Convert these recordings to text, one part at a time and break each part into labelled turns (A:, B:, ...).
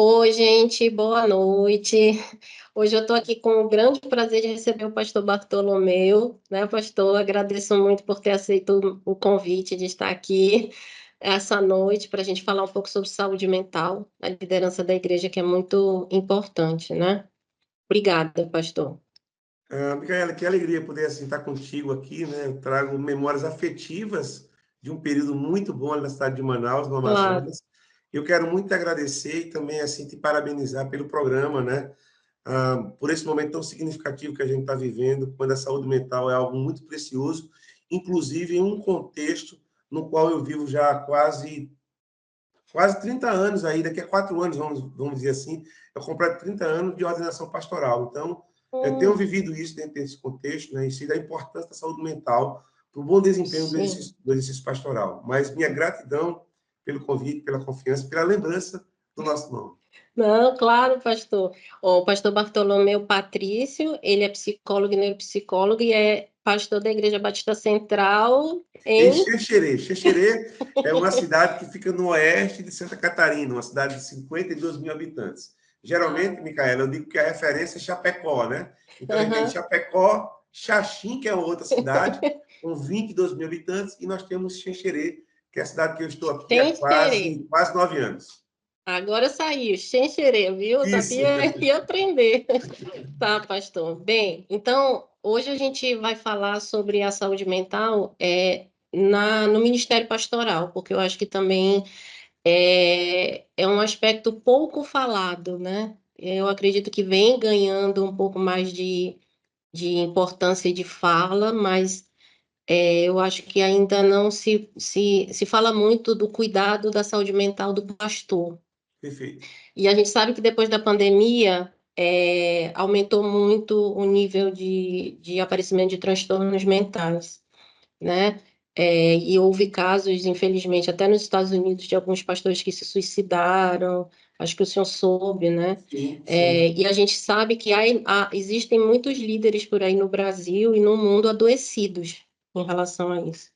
A: Oi, gente, boa noite. Hoje eu estou aqui com o grande prazer de receber o pastor Bartolomeu, né, pastor? Agradeço muito por ter aceito o convite de estar aqui essa noite para a gente falar um pouco sobre saúde mental, a liderança da igreja, que é muito importante, né? Obrigada, pastor.
B: Micaela, que alegria poder assim, estar contigo aqui, né? Eu trago memórias afetivas de um período muito bom ali na cidade de Manaus, no
A: Claro,
B: Amazonas. Eu quero muito te agradecer e também assim te parabenizar pelo programa, né? Por esse momento tão significativo que a gente está vivendo, quando a saúde mental é algo muito precioso, inclusive em um contexto no qual eu vivo já há quase 30 anos aí, daqui a 4 anos, vamos dizer assim, eu completo 30 anos de ordenação pastoral. Então, eu tenho
A: hum,
B: vivido isso dentro desse contexto, né, e sei da importância da saúde mental para o bom desempenho
A: sim.
B: do exercício pastoral. Mas minha gratidão pelo convite, pela confiança, pela lembrança do nosso nome.
A: Não, claro, pastor. O pastor Bartolomeu Patrício, ele é psicólogo e neuropsicólogo e é pastor da Igreja Batista Central
B: Em
A: em...
B: Xanxerê. Xanxerê é uma cidade que fica no oeste de Santa Catarina, uma cidade de 52 mil habitantes.
A: Ah,
B: Geralmente, Micaela, eu digo que a referência é Chapecó, né? Então, a gente tem
A: aham.
B: Chapecó, Xaxim, que é outra cidade, com 22 mil habitantes, e nós temos Xanxerê, que é a cidade que eu estou aqui há
A: Xenxerê.
B: quase 9 anos.
A: Agora saiu, Xenxerê, viu? Eu
B: Isso.
A: sabia que ia aprender. Tá, pastor. Bem, então, hoje a gente vai falar sobre a saúde mental no Ministério Pastoral, porque eu acho que também é um aspecto pouco falado, né? Eu acredito que vem ganhando um pouco mais de importância e de fala, mas eu acho que ainda não se fala muito do cuidado da saúde mental do pastor.
B: Perfeito.
A: E a gente sabe que depois da pandemia aumentou muito o nível de aparecimento de transtornos mentais, né? E houve casos, infelizmente, até nos Estados Unidos, de alguns pastores que se suicidaram. Acho que o senhor soube, né?
B: Sim, sim.
A: E a gente sabe que existem muitos líderes por aí no Brasil e no mundo adoecidos em relação a isso.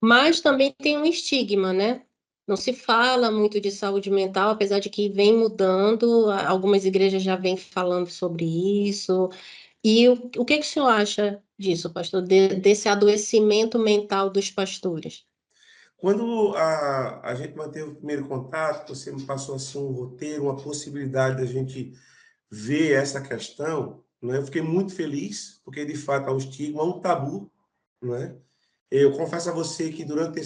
A: Mas também tem um estigma, né? Não se fala muito de saúde mental, apesar de que vem mudando, algumas igrejas já vêm falando sobre isso. E o que que o senhor acha disso, pastor, desse adoecimento mental dos pastores?
B: Quando a gente manteve o primeiro contato, você me passou assim um roteiro, uma possibilidade da gente ver essa questão, né? Eu fiquei muito feliz, porque de fato há um estigma, há um tabu, né? Eu confesso a você que durante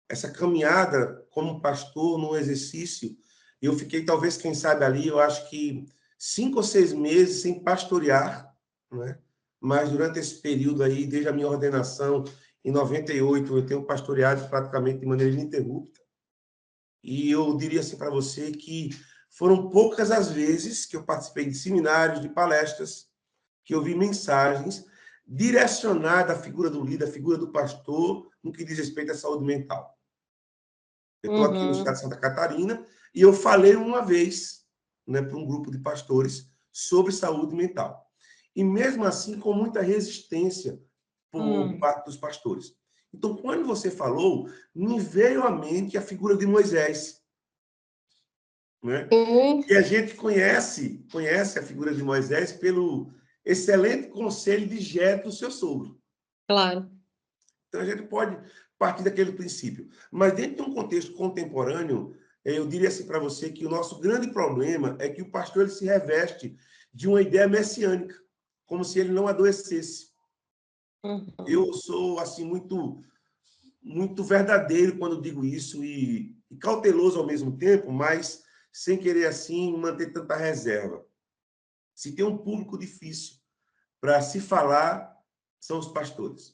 B: essa caminhada como pastor no exercício, eu fiquei talvez, quem sabe ali, eu acho que 5 ou 6 meses sem pastorear, né? Mas durante esse período aí, desde a minha ordenação em 98, eu tenho pastoreado praticamente de maneira ininterrupta. E eu diria assim para você que foram poucas as vezes que eu participei de seminários, de palestras, que eu vi mensagens direcionadas à figura do líder, à figura do pastor, no que diz respeito à saúde mental. Eu estou aqui no estado
A: Uhum,
B: de Santa Catarina e eu falei uma vez, né, para um grupo de pastores sobre saúde mental. E mesmo assim, com muita resistência por
A: uhum.
B: parte dos pastores. Então, quando você falou, me veio à mente a figura de Moisés, né?
A: Sim,
B: E a gente conhece a figura de Moisés pelo excelente conselho de Jetro, seu sogro.
A: claro.
B: Então a gente pode partir daquele princípio. Mas dentro de um contexto contemporâneo, eu diria assim para você que o nosso grande problema é que o pastor ele se reveste de uma ideia messiânica, como se ele não adoecesse.
A: Uhum,
B: Eu sou assim muito verdadeiro quando digo isso e cauteloso ao mesmo tempo, mas sem querer assim manter tanta reserva. Se tem um público difícil para se falar, são os pastores,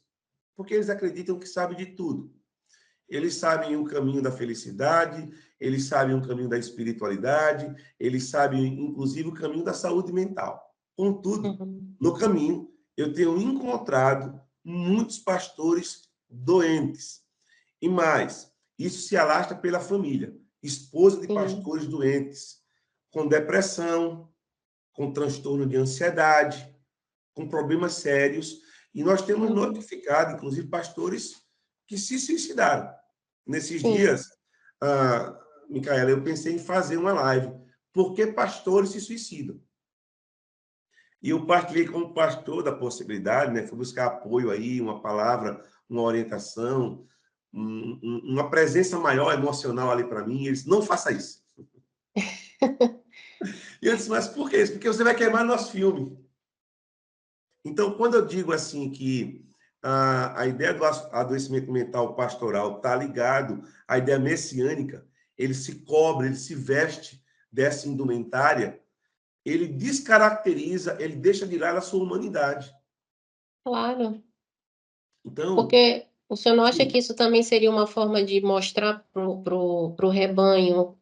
B: porque eles acreditam que sabem de tudo. Eles sabem o caminho da felicidade, eles sabem o caminho da espiritualidade, eles sabem, inclusive, o caminho da saúde mental. Contudo,
A: uhum,
B: no caminho, eu tenho encontrado muitos pastores doentes. E mais, isso se alastra pela família. Esposa de
A: sim,
B: pastores doentes, com depressão, com transtorno de ansiedade, com problemas sérios. E nós temos
A: uhum,
B: notificado, inclusive, pastores que se suicidaram. Nesses
A: sim,
B: dias, ah, Micaela, eu pensei em fazer uma live. Por que pastores se suicidam? E eu partilhei com o pastor da possibilidade, né? Fui buscar apoio aí, uma palavra, uma orientação, uma presença maior emocional ali para mim. Eles, não faça isso. E eu disse, mas por que isso? Porque você vai queimar nosso filme. Então, quando eu digo assim que a ideia do adoecimento mental pastoral está ligado à ideia messiânica, ele se cobre, ele se veste dessa indumentária, ele descaracteriza, ele deixa de lado a sua humanidade.
A: Claro.
B: Então,
A: Porque o senhor não acha
B: sim,
A: que isso também seria uma forma de mostrar pro rebanho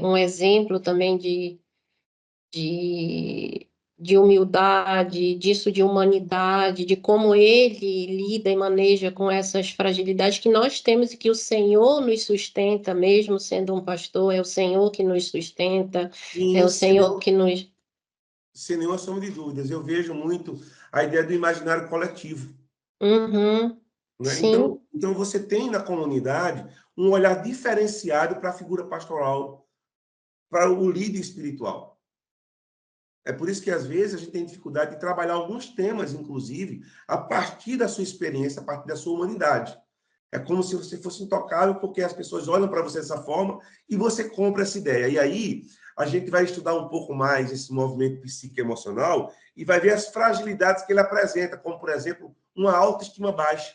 A: um exemplo também de, de humildade, disso de humanidade, de como ele lida e maneja com essas fragilidades que nós temos e que o Senhor nos sustenta, mesmo sendo um pastor, é o Senhor que nos sustenta, é
B: sim,
A: o Senhor que nos...
B: sem nenhuma sombra de dúvidas. Eu vejo muito a ideia do imaginário coletivo.
A: Uhum,
B: Né?
A: sim,
B: Então, você tem na comunidade um olhar diferenciado para a figura pastoral, para o líder espiritual. É por isso que, às vezes, a gente tem dificuldade de trabalhar alguns temas, inclusive, a partir da sua experiência, a partir da sua humanidade. É como se você fosse intocável, porque as pessoas olham para você dessa forma e você compra essa ideia. E aí, a gente vai estudar um pouco mais esse movimento psique-emocional e vai ver as fragilidades que ele apresenta, como, por exemplo, uma autoestima baixa.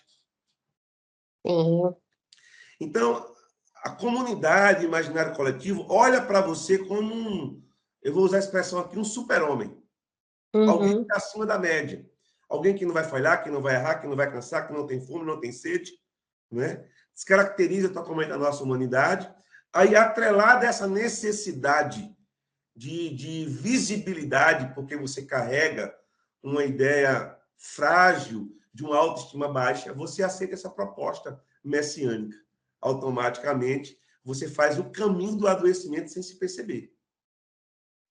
A: sim.
B: Então, a comunidade, imaginário coletivo, olha para você como eu vou usar a expressão aqui, um super-homem. Alguém que
A: Uhum.
B: está acima da média. Alguém que não vai falhar, que não vai errar, que não vai cansar, que não tem fome, não tem sede, né? Descaracteriza totalmente a nossa humanidade. Aí, atrelada essa necessidade de visibilidade, porque você carrega uma ideia frágil de uma autoestima baixa, você aceita essa proposta messiânica. Automaticamente, você faz o caminho do adoecimento sem se perceber.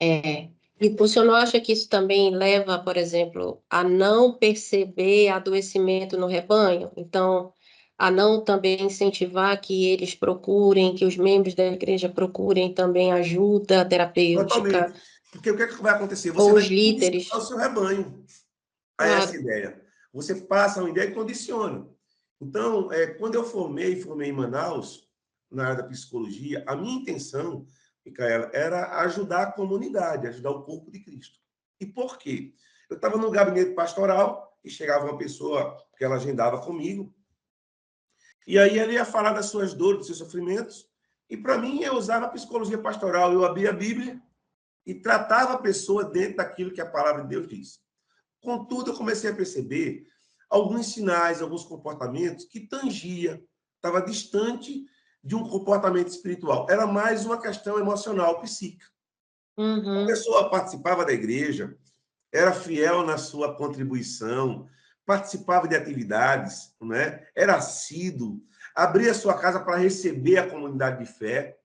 A: É. E o senhor não acha que isso também leva, por exemplo, a não perceber adoecimento no rebanho? Então, a não também incentivar que eles procurem, que os membros da igreja procurem também ajuda terapêutica,
B: Totalmente. Porque o que é que vai acontecer? Você
A: ou
B: vai
A: os
B: condicionar o
A: líderes?
B: seu rebanho a essa
A: Claro.
B: ideia. Você passa uma ideia e condiciona. Então, quando eu formei em Manaus, na área da psicologia, a minha intenção, Micaela, era ajudar a comunidade, ajudar o corpo de Cristo. E por quê? Eu estava no gabinete pastoral e chegava uma pessoa que ela agendava comigo, e aí ela ia falar das suas dores, dos seus sofrimentos, e para mim eu usava a psicologia pastoral, eu abria a Bíblia e tratava a pessoa dentro daquilo que a palavra de Deus diz. Contudo, eu comecei a perceber alguns sinais, alguns comportamentos que tangia, estava distante de um comportamento espiritual. Era mais uma questão emocional, psíquica. A
A: Uhum.
B: pessoa participava da igreja, era fiel na sua contribuição, participava de atividades, né? Era assíduo, abria sua casa para receber a comunidade de fé.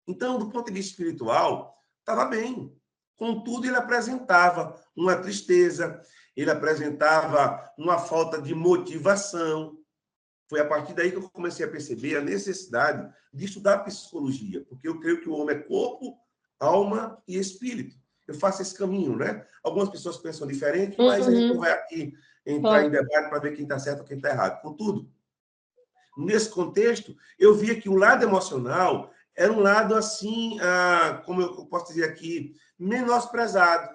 B: Então, do ponto de vista espiritual, estava bem. Contudo, ele apresentava uma tristeza, ele apresentava uma falta de motivação. Foi a partir daí que eu comecei a perceber a necessidade de estudar psicologia, porque eu creio que o homem é corpo, alma e espírito. Eu faço esse caminho, né? Algumas pessoas pensam diferente, mas a gente não
A: Uhum.
B: vai aqui entrar em
A: Claro.
B: debate para ver quem está certo ou quem está errado. Contudo, nesse contexto, eu via que o lado emocional era um lado assim, como eu posso dizer aqui, menosprezado,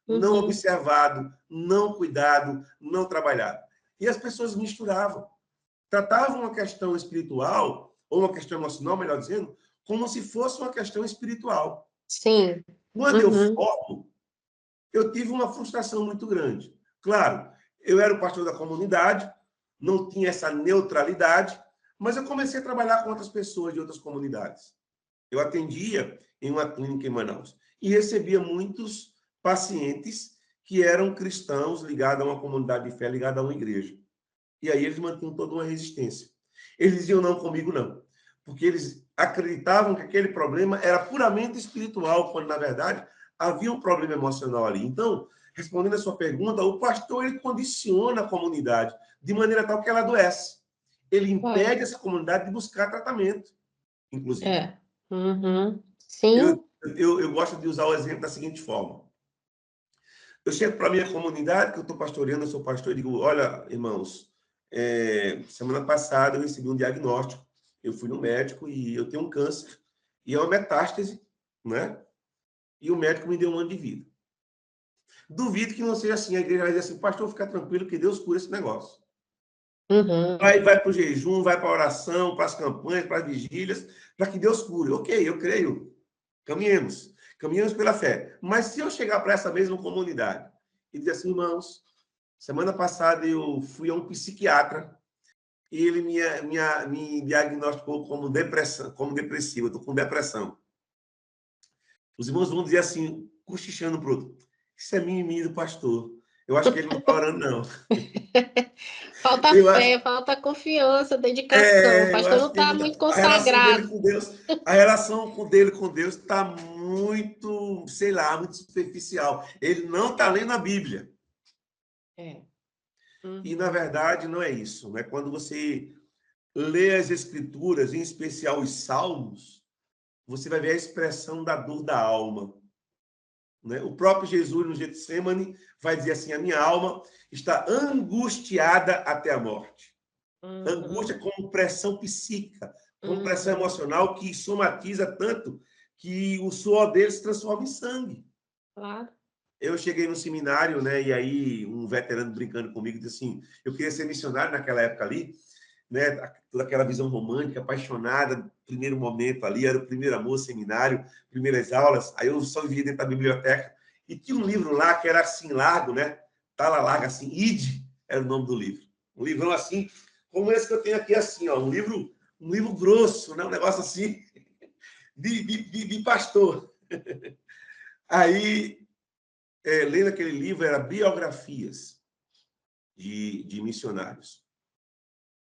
B: não
A: Uhum.
B: observado, não cuidado, não trabalhado. E as pessoas misturavam, tratavam uma questão espiritual, ou uma questão emocional, melhor dizendo, como se fosse uma questão espiritual.
A: Sim.
B: Quando eu
A: Uhum.
B: formo, eu tive uma frustração muito grande. Claro, eu era o pastor da comunidade, não tinha essa neutralidade, mas eu comecei a trabalhar com outras pessoas de outras comunidades. Eu atendia em uma clínica em Manaus e recebia muitos pacientes que eram cristãos ligados a uma comunidade de fé, ligados a uma igreja. E aí eles mantinham toda uma resistência. Eles diziam não comigo, não. Porque eles acreditavam que aquele problema era puramente espiritual, quando, na verdade, havia um problema emocional ali. Então, respondendo a sua pergunta, o pastor ele condiciona a comunidade de maneira tal que ela adoece. Ele
A: Claro.
B: impede essa comunidade de buscar tratamento, inclusive.
A: É. Uhum.
B: Eu,
A: Sim.
B: eu gosto de usar o exemplo da seguinte forma. Eu chego para a minha comunidade, que eu estou pastoreando, eu sou pastor, e digo, olha, irmãos, semana passada eu recebi um diagnóstico, eu fui no médico e eu tenho um câncer, e é uma metástase, né? E o médico me deu um ano de vida. Duvido que não seja assim, a igreja vai dizer assim, pastor, fica tranquilo que Deus cura esse negócio.
A: Uhum.
B: Vai para o jejum, vai para a oração, para as campanhas, para as vigílias, para que Deus cure. Ok, eu creio. Caminhemos. Caminhamos pela fé. Mas se eu chegar para essa mesma comunidade e dizer assim, irmãos, semana passada eu fui a um psiquiatra e ele me diagnosticou como depressão, como depressivo, eu estou com depressão. Os irmãos vão dizer assim, cochichando para o outro, isso é mimimi do pastor. Eu acho que ele não está orando, não.
A: Falta
B: Eu acho
A: fé, falta confiança, dedicação. O
B: Eu
A: pastor não
B: acho que
A: está
B: ele,
A: muito
B: a relação dele
A: consagrado.
B: com Deus, a relação dele com Deus está muito, sei lá, muito superficial. Ele não está lendo a Bíblia.
A: É.
B: E, na
A: Uhum.
B: verdade, não é isso. Né? Quando você lê as Escrituras, em especial os Salmos, você vai ver a expressão da dor da alma. Né? O próprio Jesus, no Getsemane, vai dizer assim, a minha alma está angustiada até a morte.
A: Uhum.
B: Angústia como pressão psíquica, como pressão
A: Uhum.
B: emocional que somatiza tanto que o suor dele se transforma em sangue.
A: Claro.
B: Eu cheguei no seminário, né, e aí um veterano brincando comigo disse assim, eu queria ser missionário naquela época ali, né, toda aquela visão romântica, apaixonada, primeiro momento ali, era o primeiro amor, seminário, primeiras aulas, aí eu só vivia dentro da biblioteca, e tinha um livro lá que era assim, largo, né, tala larga, assim, Ide, era o nome do livro. Um livrão assim, como esse que eu tenho aqui, assim, ó, um livro grosso, né, um negócio assim, de pastor. Aí, lendo aquele livro, era biografias de missionários.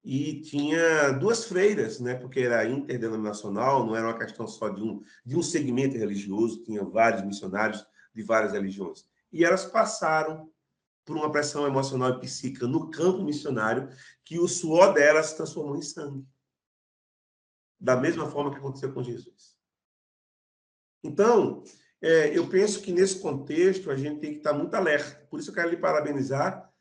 B: E tinha duas freiras, né? Porque era interdenominacional, não era uma questão só de um segmento religioso, tinha vários missionários de várias religiões. E elas passaram por uma pressão emocional e psíquica no campo missionário, que o suor delas se transformou em sangue, da mesma forma que aconteceu com Jesus. Então, eu penso que nesse contexto a gente tem que estar muito alerta. Por isso eu quero lhe parabenizar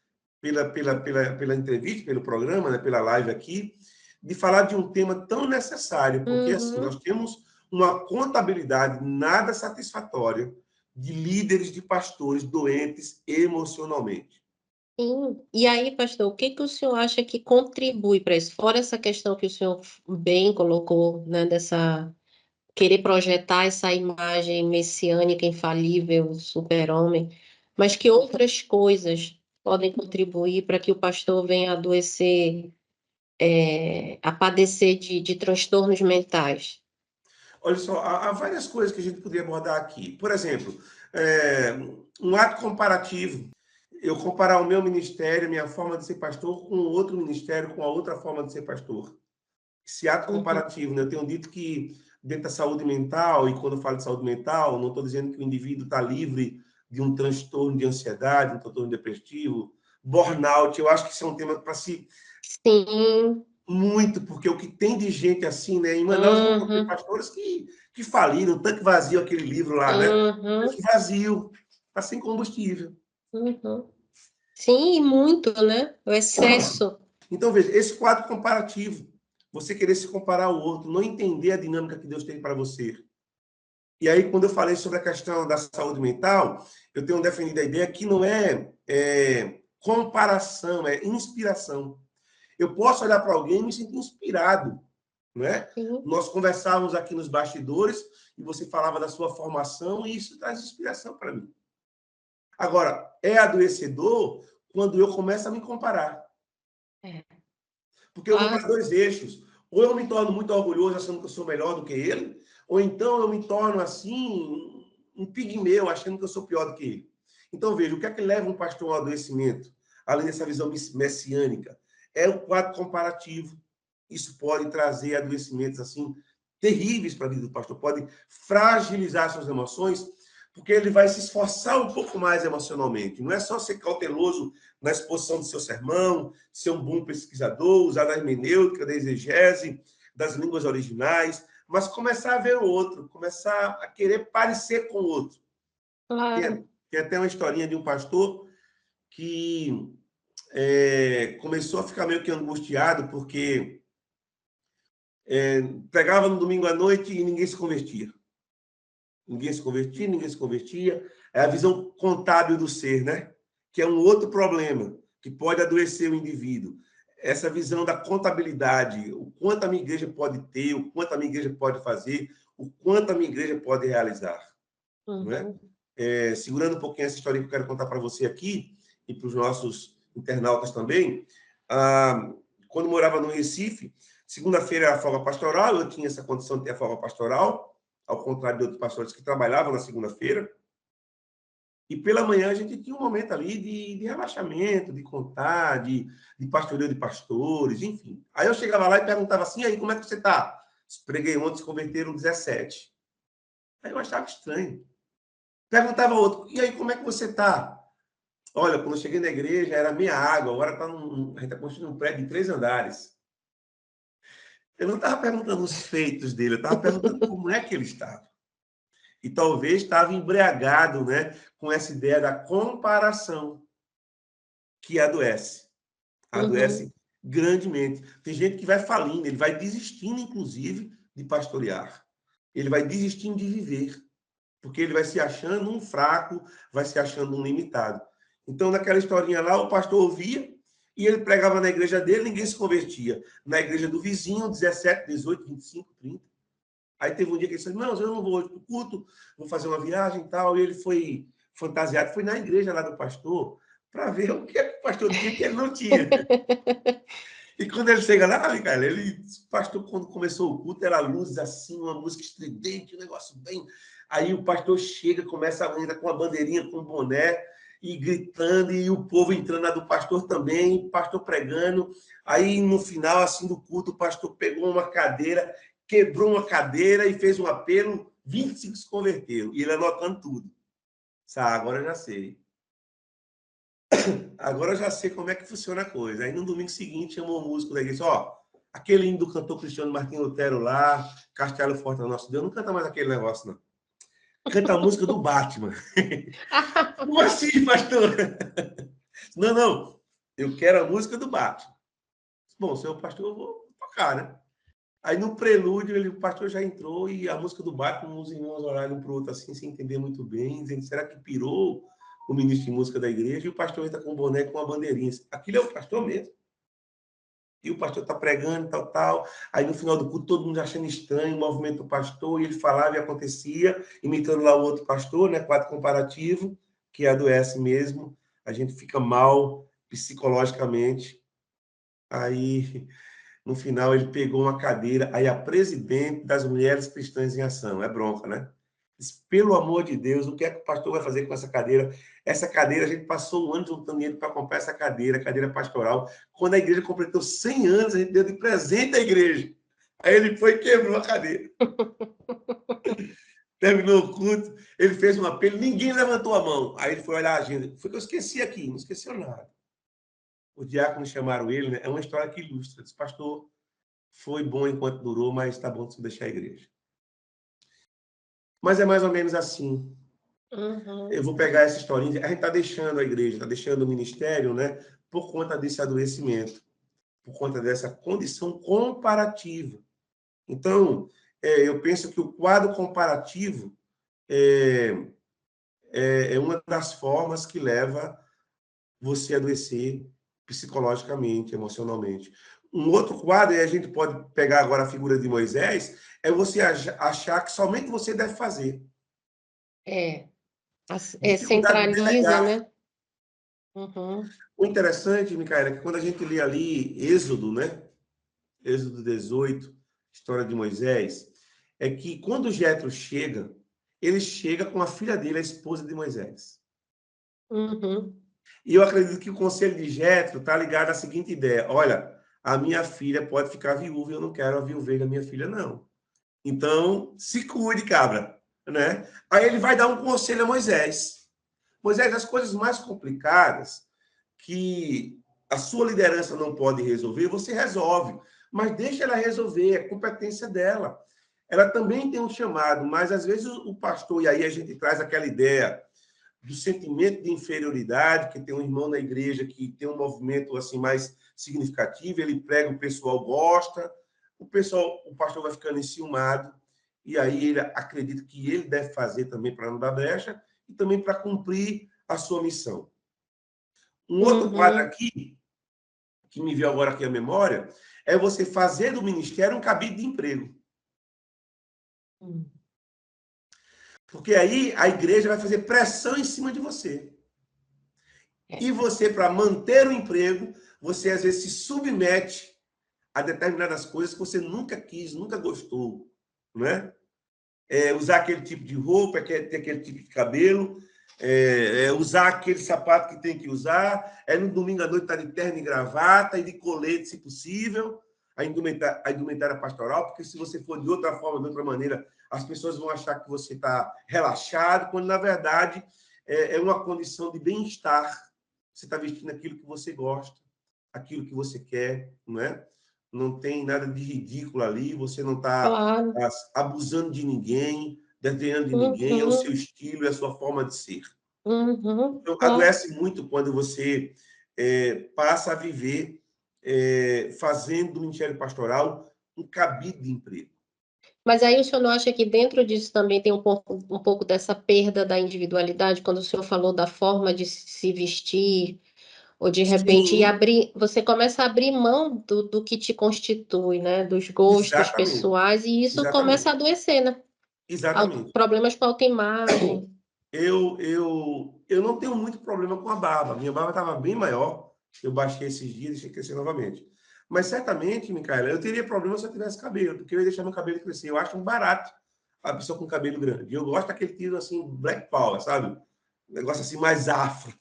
B: pela entrevista, pelo programa, né, pela live aqui, de falar de um tema tão necessário, porque assim, nós
A: Uhum.
B: temos uma contabilidade nada satisfatória de líderes, de pastores doentes emocionalmente.
A: Sim. E aí, pastor, o que que o senhor acha que contribui para isso? Fora essa questão que o senhor bem colocou, né, dessa querer projetar essa imagem messiânica, infalível, super-homem, mas que outras coisas podem contribuir para que o pastor venha a adoecer, a padecer de transtornos mentais?
B: Olha só, há várias coisas que a gente poderia abordar aqui. Por exemplo, é, um ato comparativo. Eu comparar o meu ministério, minha forma de ser pastor, com outro ministério, com a outra forma de ser pastor. Esse ato
A: Uhum.
B: comparativo, né? Eu tenho dito que dentro da saúde mental, e quando eu falo de saúde mental, não estou dizendo que o indivíduo está livre de um transtorno de ansiedade, um transtorno depressivo, burnout. Eu acho que isso é um tema para se
A: Sim.
B: muito, porque o que tem de gente assim, né? Em Manaus eu encontrei
A: Uhum.
B: pastores que faliram, tanque vazio, aquele livro lá, né?
A: Uhum.
B: Tanque vazio, está sem combustível.
A: Uhum. Sim, e muito, né? O excesso.
B: Então, veja, esse quadro comparativo, você querer se comparar ao outro, não entender a dinâmica que Deus tem para você. E aí, quando eu falei sobre a questão da saúde mental, eu tenho definido a ideia que não é comparação, é inspiração. Eu posso olhar para alguém e me sentir inspirado, né?
A: Sim.
B: Nós conversávamos aqui nos bastidores e você falava da sua formação e isso traz inspiração para mim. Agora, é adoecedor quando eu começo a me comparar,
A: É,
B: porque eu vou para
A: claro.
B: dois eixos. Ou eu me torno muito orgulhoso achando que eu sou melhor do que ele, ou então eu me torno assim um pigmeu achando que eu sou pior do que ele. Então veja, o que é que leva um pastor ao adoecimento, além dessa visão messiânica? É o quadro comparativo. Isso pode trazer adoecimentos assim terríveis para a vida do pastor, pode fragilizar suas emoções, porque ele vai se esforçar um pouco mais emocionalmente. Não é só ser cauteloso na exposição do seu sermão, ser um bom pesquisador, usar a hermenêutica, da exegese, das línguas originais, mas começar a ver o outro, começar a querer parecer com o outro.
A: Claro.
B: Tem até uma historinha de um pastor que começou a ficar meio que angustiado porque pregava no domingo à noite e ninguém se convertia. Ninguém se convertia, ninguém se convertia. É a visão contábil do ser, né? Que é um outro problema que pode adoecer o indivíduo. Essa visão da contabilidade, o quanto a minha igreja pode ter, o quanto a minha igreja pode fazer, o quanto a minha igreja pode realizar. Não é? Segurando um pouquinho essa história que eu quero contar para você aqui e para os nossos internautas também, quando morava no Recife, segunda-feira era a folga pastoral, eu tinha essa condição de ter a folga pastoral, ao contrário de outros pastores que trabalhavam na segunda-feira. E pela manhã a gente tinha um momento ali de relaxamento, de contar, de pastoreio de pastores, enfim. Aí eu chegava lá e perguntava assim, aí, como é que você está? Preguei ontem, se converteram 17. Aí eu achava estranho. Perguntava outro, e aí, como é que você está? Olha, quando eu cheguei na igreja, era meia água, agora a gente está construindo um prédio de 3 andares. Eu não estava perguntando os feitos dele, eu estava perguntando como é que ele estava. E talvez estava embriagado, né, com essa ideia da comparação, que adoece. Adoece grandemente. Tem gente que vai falindo, ele vai desistindo, inclusive, de pastorear. Ele vai desistindo de viver, porque ele vai se achando um fraco, vai se achando um limitado. Então, naquela historinha lá, o pastor ouvia e ele pregava na igreja dele, ninguém se convertia. Na igreja do vizinho, 17, 18, 25, 30. Aí teve um dia que ele disse, não, eu não vou hoje para o culto, vou fazer uma viagem e tal. E ele foi fantasiado, foi na igreja lá do pastor, para ver o que o pastor tinha que ele não tinha. E quando ele chega lá, cara, o pastor, quando começou o culto, era luzes assim, uma música estridente, um negócio bem... Aí o pastor chega, começa a entrar com uma bandeirinha, com um boné, e gritando, e o povo entrando na do pastor também, o pastor pregando. Aí, no final, assim, do culto, o pastor pegou uma cadeira, quebrou uma cadeira e fez um apelo, 25 se converteram. E ele anotando tudo. Agora eu já sei. Agora eu já sei como é que funciona a coisa. Aí, no domingo seguinte, chamou o músico da igreja, aquele hino do cantor Cristiano Martim Lutero lá, Castelo Forte é Nosso Deus, não canta mais aquele negócio, não. Canta a música do Batman. Como assim, pastor? Não. Eu quero a música do Batman. Bom, senhor pastor, eu vou tocar, né? Aí, no prelúdio, o pastor já entrou e a música do Batman, os irmãos olharam um para o outro assim, sem entender muito bem, dizendo, será que pirou o ministro de música da igreja? E o pastor entra com um boné com uma bandeirinha. Aquilo é o pastor mesmo. E o pastor está pregando, tal. Aí, no final do culto, todo mundo achando estranho o movimento do pastor, e ele falava e acontecia, imitando lá o outro pastor, né? Quadro comparativo, que adoece mesmo. A gente fica mal psicologicamente. Aí, no final, ele pegou uma cadeira, aí a presidente das Mulheres Cristãs em Ação, é bronca, né? Diz, pelo amor de Deus, o que é que o pastor vai fazer com essa cadeira? Essa cadeira, a gente passou um ano juntando dinheiro para comprar essa cadeira, cadeira pastoral. Quando a igreja completou 100 anos, a gente deu de presente à igreja. Aí ele foi e quebrou a cadeira. Terminou o culto, ele fez um apelo, ninguém levantou a mão. Aí ele foi olhar a agenda. Foi que eu esqueci aqui, não esqueceu nada. Os diáconos chamaram ele, né? É uma história que ilustra. Diz, pastor, foi bom enquanto durou, mas está bom de se deixar a igreja. Mas é mais ou menos assim. Eu vou pegar essa historinha. A gente está deixando a igreja, está deixando o ministério, né? Por conta desse adoecimento, por conta dessa condição comparativa. Então, eu penso que o quadro comparativo é uma das formas que leva você a adoecer psicologicamente, emocionalmente. Um outro quadro, e a gente pode pegar agora a figura de Moisés, é você achar que somente você deve fazer. Dificuldade de
A: Centraliza,
B: delegar.
A: né?
B: O interessante, Micaela, é que quando a gente lê ali Êxodo, né? Êxodo 18, história de Moisés, é que quando Jetro chega, ele chega com a filha dele, a esposa de Moisés. E eu acredito que o conselho de Jetro está ligado à seguinte ideia: olha, a minha filha pode ficar viúva e eu não quero a viuvez da minha filha, não. Então, se cuide, cabra, né? Aí ele vai dar um conselho a Moisés. Moisés, as coisas mais complicadas que a sua liderança não pode resolver, você resolve. Mas deixa ela resolver, é competência dela. ela também tem um chamado, mas às vezes o pastor, e aí a gente traz aquela ideia do sentimento de inferioridade, que tem um irmão na igreja que tem um movimento assim mais significativo, ele prega, o pessoal gosta, o pastor vai ficando enciumado, e aí ele acredita que ele deve fazer também para não dar brecha, e também para cumprir a sua missão. Um outro quadro aqui, que me veio agora aqui à memória, é você fazer do ministério um cabide de emprego. Porque aí a igreja vai fazer pressão em cima de você. E você, para manter o emprego, você às vezes se submete a determinadas coisas que você nunca quis, nunca gostou, né? Usar aquele tipo de roupa, ter aquele tipo de cabelo, usar aquele sapato que tem que usar, no domingo à noite estar de terno e gravata e de colete, se possível, a indumentária pastoral, porque se você for de outra forma, de outra maneira, as pessoas vão achar que você está relaxado, quando, na verdade, é uma condição de bem-estar. Você está vestindo aquilo que você gosta, aquilo que você quer, não é? Não tem nada de ridículo ali, você não está abusando de ninguém, desdenhando de ninguém, é o seu estilo, é a sua forma de ser. Então, adoece muito quando você passa a viver fazendo do ministério pastoral um cabide de emprego.
A: Mas aí o senhor não acha que dentro disso também tem um pouco dessa perda da individualidade, quando o senhor falou da forma de se vestir, ou de repente você começa a abrir mão do que te constitui, né? Dos gostos pessoais, e isso começa a adoecer, né?
B: Exatamente.
A: Problemas com a autoimagem.
B: Eu não tenho muito problema com a barba. Minha barba estava bem maior. Eu baixei esses dias e deixei crescer novamente. Mas certamente, Micaela, eu teria problema se eu tivesse cabelo, porque eu ia deixar meu cabelo crescer. Eu acho um barato a pessoa com cabelo grande. Eu gosto daquele tiro assim, Black Power, sabe? Um negócio assim mais afro.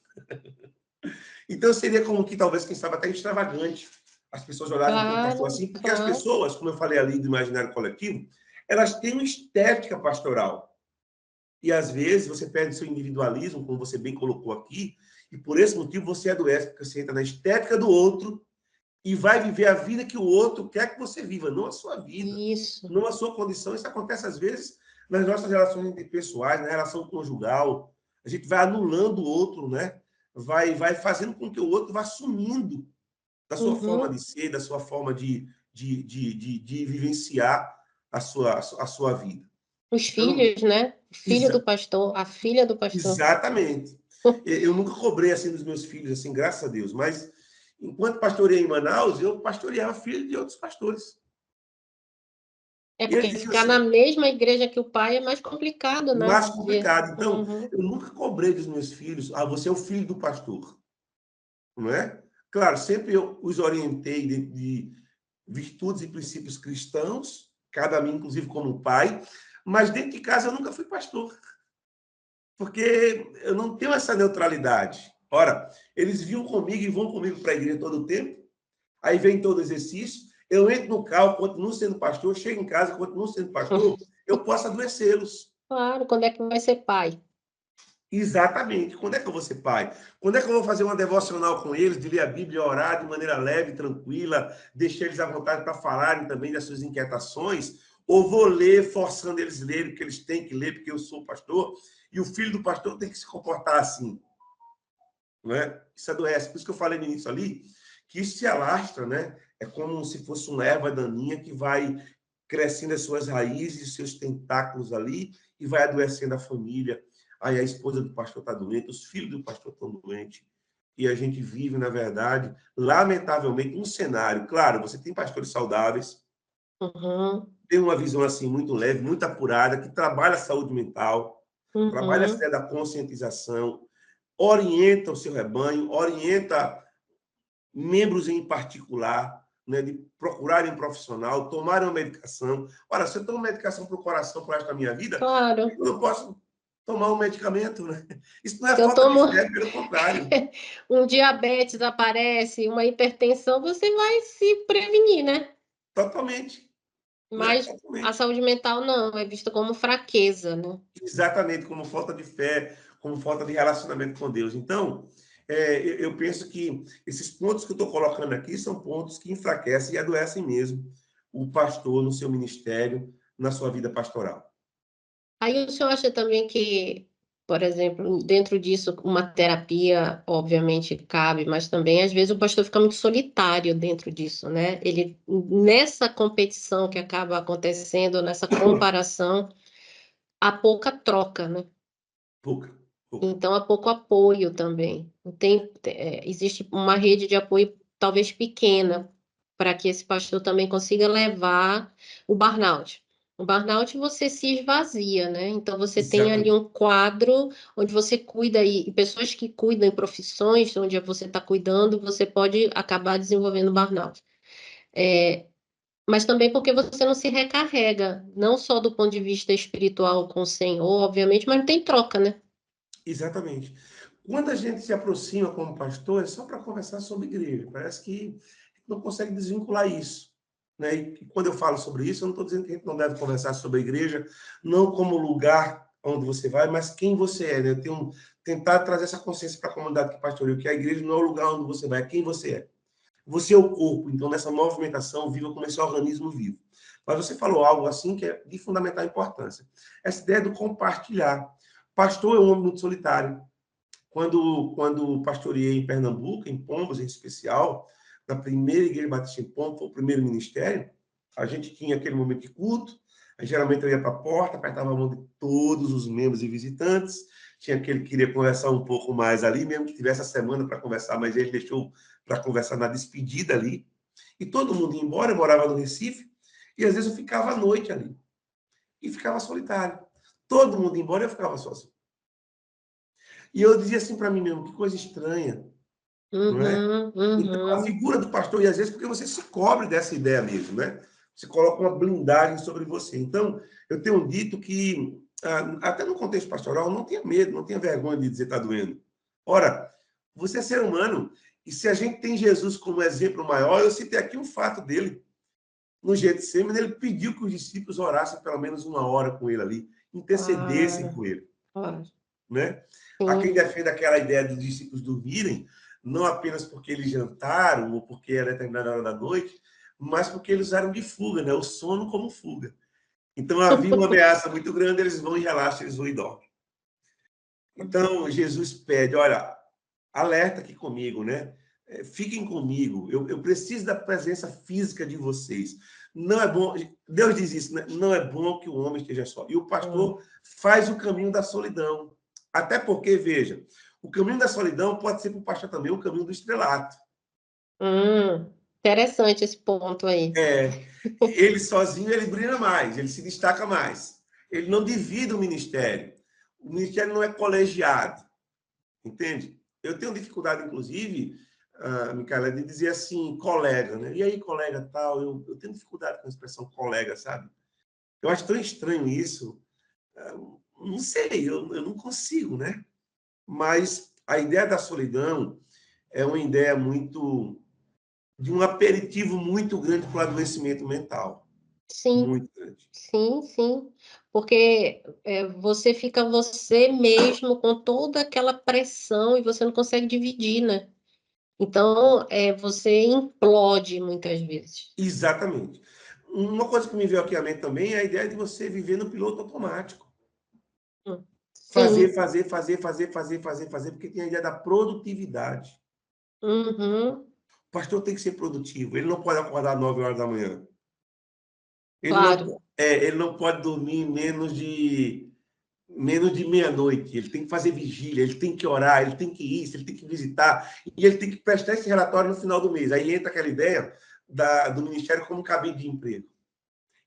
B: Então seria como que talvez, quem sabe, até extravagante as pessoas olharem para um pastor assim, porque as pessoas, como eu falei ali do imaginário coletivo, elas têm uma estética pastoral. E, às vezes, você perde seu individualismo, como você bem colocou aqui, e por esse motivo você adoece, porque você entra na estética do outro e vai viver a vida que o outro quer que você viva, não a sua vida, não a sua condição. Isso acontece, às vezes, nas nossas relações interpessoais, na relação conjugal. A gente vai anulando o outro, né? Vai fazendo com que o outro vá sumindo da sua forma de ser, da sua forma de vivenciar a sua vida.
A: Os filhos, né? O filho do pastor, a filha do pastor.
B: Exatamente. Eu nunca cobrei assim dos meus filhos, assim, graças a Deus, mas enquanto pastoreei em Manaus, eu pastoreava filhos de outros pastores.
A: Porque ficar assim, na mesma igreja que o pai é mais complicado, né?
B: Mais complicado. Então, eu nunca cobrei dos meus filhos, você é o filho do pastor, não é? Claro, sempre eu os orientei de virtudes e princípios cristãos, cabe a mim, inclusive, como pai, mas dentro de casa eu nunca fui pastor, porque eu não tenho essa neutralidade. Ora, eles vinham comigo e vão comigo para a igreja todo o tempo, aí vem todo o exercício, eu entro no carro, continuo sendo pastor, chego em casa, continuo sendo pastor, eu posso adoecê-los.
A: Claro, quando é que vai ser pai?
B: Exatamente. Quando é que eu vou ser pai? Quando é que eu vou fazer uma devocional com eles, de ler a Bíblia, orar de maneira leve, tranquila, deixar eles à vontade para falarem também das suas inquietações? Ou vou ler, forçando eles a lerem, porque eles têm que ler, porque eu sou pastor, e o filho do pastor tem que se comportar assim? Não é? Isso adoece. Por isso que eu falei no início ali, que isso se alastra, né? É como se fosse uma erva daninha que vai crescendo as suas raízes, os seus tentáculos ali, e vai adoecendo a família. Aí a esposa do pastor está doente, os filhos do pastor estão doentes. E a gente vive, na verdade, lamentavelmente, um cenário. Claro, você tem pastores saudáveis, tem uma visão assim muito leve, muito apurada, que trabalha a saúde mental, trabalha a ideia da conscientização, orienta o seu rebanho, orienta membros em particular, né, de procurarem um profissional, tomarem uma medicação. Ora, se eu tomo medicação para o coração para o resto da minha vida,
A: claro,
B: eu não posso tomar um medicamento, né? Isso não é falta de fé, pelo contrário.
A: Um diabetes aparece, uma hipertensão, você vai se prevenir, né?
B: Totalmente.
A: Mas
B: Né? Totalmente.
A: A saúde mental não, é vista como fraqueza, né?
B: Exatamente, como falta de fé, como falta de relacionamento com Deus. Então, eu penso que esses pontos que eu estou colocando aqui são pontos que enfraquecem e adoecem mesmo o pastor no seu ministério, na sua vida pastoral.
A: Aí o senhor acha também que, por exemplo, dentro disso, uma terapia, obviamente, cabe, mas também, às vezes, o pastor fica muito solitário dentro disso, né? Ele, nessa competição que acaba acontecendo, nessa comparação, há pouca troca, né?
B: Pouca, pouca.
A: Então, há pouco apoio também. Existe uma rede de apoio, talvez pequena, para que esse pastor também consiga levar o burnout. O burnout você se esvazia, né? Então, você tem ali
B: Exatamente.
A: um quadro onde você cuida, e pessoas que cuidam em profissões onde você está cuidando, você pode acabar desenvolvendo burnout. Mas também porque você não se recarrega, não só do ponto de vista espiritual com o Senhor, obviamente, mas não tem troca, né?
B: Exatamente. Quando a gente se aproxima como pastor, é só para conversar sobre igreja. Parece que não consegue desvincular isso. Né? E quando eu falo sobre isso, eu não estou dizendo que a gente não deve conversar sobre a igreja, não como lugar onde você vai, mas quem você é. Né? Eu tenho tentado trazer essa consciência para a comunidade que pastoreio, que a igreja não é o lugar onde você vai, é quem você é. Você é o corpo, então nessa movimentação, viva como esse organismo vivo. Mas você falou algo assim que é de fundamental importância. Essa ideia do compartilhar. Pastor é um homem muito solitário. Quando pastoreei em Pernambuco, em Pombos em especial, na primeira igreja batista em Pombos, foi o primeiro ministério, a gente tinha aquele momento de culto, geralmente eu ia para a porta, apertava a mão de todos os membros e visitantes, tinha aquele que queria conversar um pouco mais ali, mesmo que tivesse a semana para conversar, mas ele deixou para conversar na despedida ali, e todo mundo ia embora, eu morava no Recife, e às vezes eu ficava à noite ali, e ficava solitário. Todo mundo ia embora e eu ficava sozinho. E eu dizia assim para mim mesmo, que coisa estranha, não é?
A: Uhum,
B: Então, a
A: uhum.
B: figura do pastor, e às vezes porque você se cobre dessa ideia mesmo, né? Você coloca uma blindagem sobre você. Então, eu tenho dito que, até no contexto pastoral, não tenha medo, não tenha vergonha de dizer que está doendo. Ora, você é ser humano, e se a gente tem Jesus como exemplo maior, eu citei aqui um fato dele. No Getsemane, ele pediu que os discípulos orassem pelo menos uma hora com ele ali, intercedessem
A: Claro,
B: com ele,
A: claro.
B: né? Há quem
A: Sim.
B: defenda aquela ideia dos discípulos dormirem, não apenas porque eles jantaram ou porque era determinada hora da noite, mas porque eles usaram de fuga, né? O sono como fuga. Então havia uma ameaça muito grande, eles vão e relaxam, eles vão e dormem. Então Jesus pede, olha, alerta aqui comigo, né? Fiquem comigo, eu preciso da presença física de vocês. Não é bom, Deus diz isso, né? Não é bom que o homem esteja só. E o pastor faz o caminho da solidão. Até porque, veja, o caminho da solidão pode ser para o pastor também o caminho do estrelato.
A: Interessante esse ponto aí.
B: Ele sozinho, ele brilha mais, ele se destaca mais. Ele não divide o ministério. O ministério não é colegiado, entende? Eu tenho dificuldade, inclusive, Micaela, de dizer assim, colega, né? E aí, colega, tal, eu tenho dificuldade com a expressão colega, sabe? Eu acho tão estranho isso. Não sei, eu não consigo, né? Mas a ideia da solidão é uma ideia muito de um aperitivo muito grande para o adoecimento mental.
A: Sim,
B: Muito grande.
A: sim, sim. Porque você fica você mesmo com toda aquela pressão e você não consegue dividir, né? Então, você implode muitas vezes.
B: Exatamente. Uma coisa que me veio aqui à mente também é a ideia de você viver no piloto automático. Fazer,
A: Sim.
B: fazer, fazer, fazer, fazer, fazer, fazer, porque tem a ideia da produtividade.
A: Uhum.
B: O pastor tem que ser produtivo. Ele não pode acordar às 9 horas da manhã.
A: Claro.
B: Ele não pode dormir menos de meia-noite. Ele tem que fazer vigília, ele tem que orar, ele tem que ir, ele tem que visitar, e ele tem que prestar esse relatório no final do mês. Aí entra aquela ideia do ministério como cabide de emprego.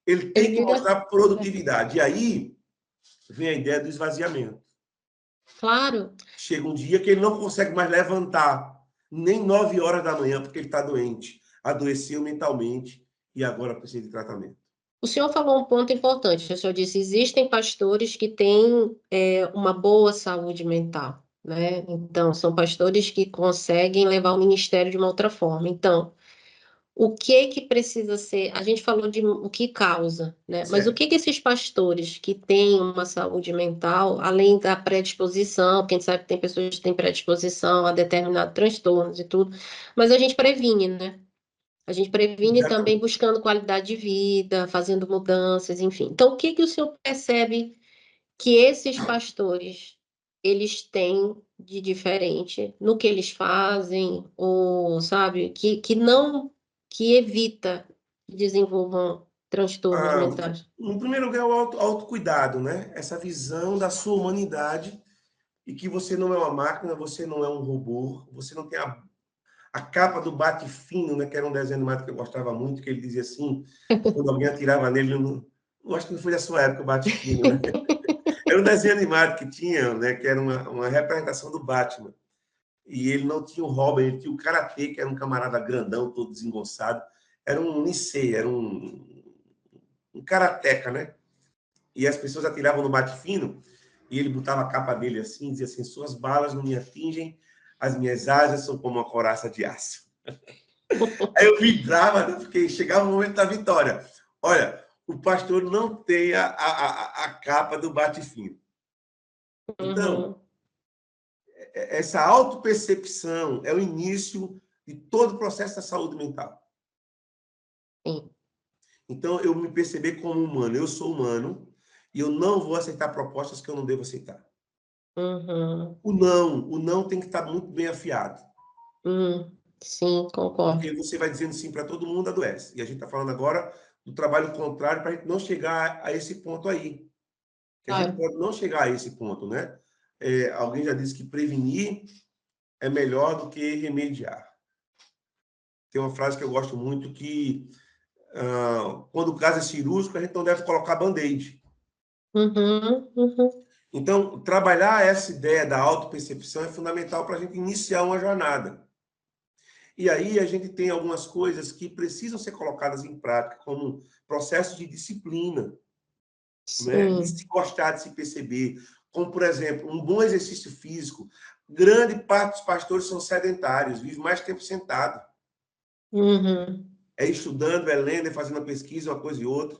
B: Ele
A: Ele
B: tem que
A: vira.
B: mostrar produtividade. E aí vem a ideia do esvaziamento.
A: Claro.
B: Chega um dia que ele não consegue mais levantar, nem 9 horas da manhã, porque ele está doente. Adoeceu mentalmente e agora precisa de tratamento.
A: O senhor falou um ponto importante. O senhor disse: existem pastores que têm uma boa saúde mental, né? Então, são pastores que conseguem levar o ministério de uma outra forma. Então, o que precisa ser? A gente falou de o que causa, né? Mas o
B: Certo.
A: que esses pastores que têm uma saúde mental, além da predisposição, porque a gente sabe que tem pessoas que têm predisposição a determinados transtornos e tudo, mas a gente previne, né? A gente previne também buscando qualidade de vida, fazendo mudanças, enfim. Então, o que que o senhor percebe que esses pastores eles têm de diferente no que eles fazem, ou sabe, que evita que desenvolvam transtornos mentais?
B: No primeiro lugar, o autocuidado, né? Essa visão da sua humanidade e que você não é uma máquina, você não é um robô, você não tem a capa do Bate Fino, né? Que era um desenho animado que eu gostava muito, que ele dizia assim, quando alguém atirava nele, eu acho que não foi da sua época, o Bate Fino, né? Era um desenho animado que tinha, né? Que era uma representação do Batman. E ele não tinha o Robin, ele tinha o Karatê, que era um camarada grandão, todo desengonçado. Era um Nisei, era um karateca, né? E as pessoas atiravam no bate-fino e ele botava a capa dele assim, dizia assim: suas balas não me atingem, as minhas asas são como uma coraça de aço. Aí eu vibrava, né? Porque chegava o momento da vitória. Olha, o pastor não tem a capa do bate-fino. Então,
A: Uhum,
B: essa autopercepção é o início de todo o processo da saúde mental.
A: sim.
B: Então, eu me perceber como humano. Eu sou humano e eu não vou aceitar propostas que eu não devo aceitar.
A: Uhum.
B: O não tem que estar muito bem afiado.
A: Sim, concordo.
B: Porque você vai dizendo sim para todo mundo, adoece. E a gente está falando agora do trabalho contrário para a gente não chegar a esse ponto aí. Que a gente
A: Claro.
B: pode não chegar a esse ponto, né? Alguém já disse que prevenir é melhor do que remediar. Tem uma frase que eu gosto muito que quando o caso é cirúrgico, a gente não deve colocar band-aid.
A: Uhum, uhum.
B: Então, trabalhar essa ideia da autopercepção é fundamental para a gente iniciar uma jornada. E aí a gente tem algumas coisas que precisam ser colocadas em prática, como processo de disciplina, né? De
A: Sim.
B: se gostar, de se perceber. Como, por exemplo, um bom exercício físico. Grande parte dos pastores são sedentários, vivem mais tempo sentado.
A: Uhum.
B: É estudando, é lendo, é fazendo uma pesquisa, uma coisa e outra.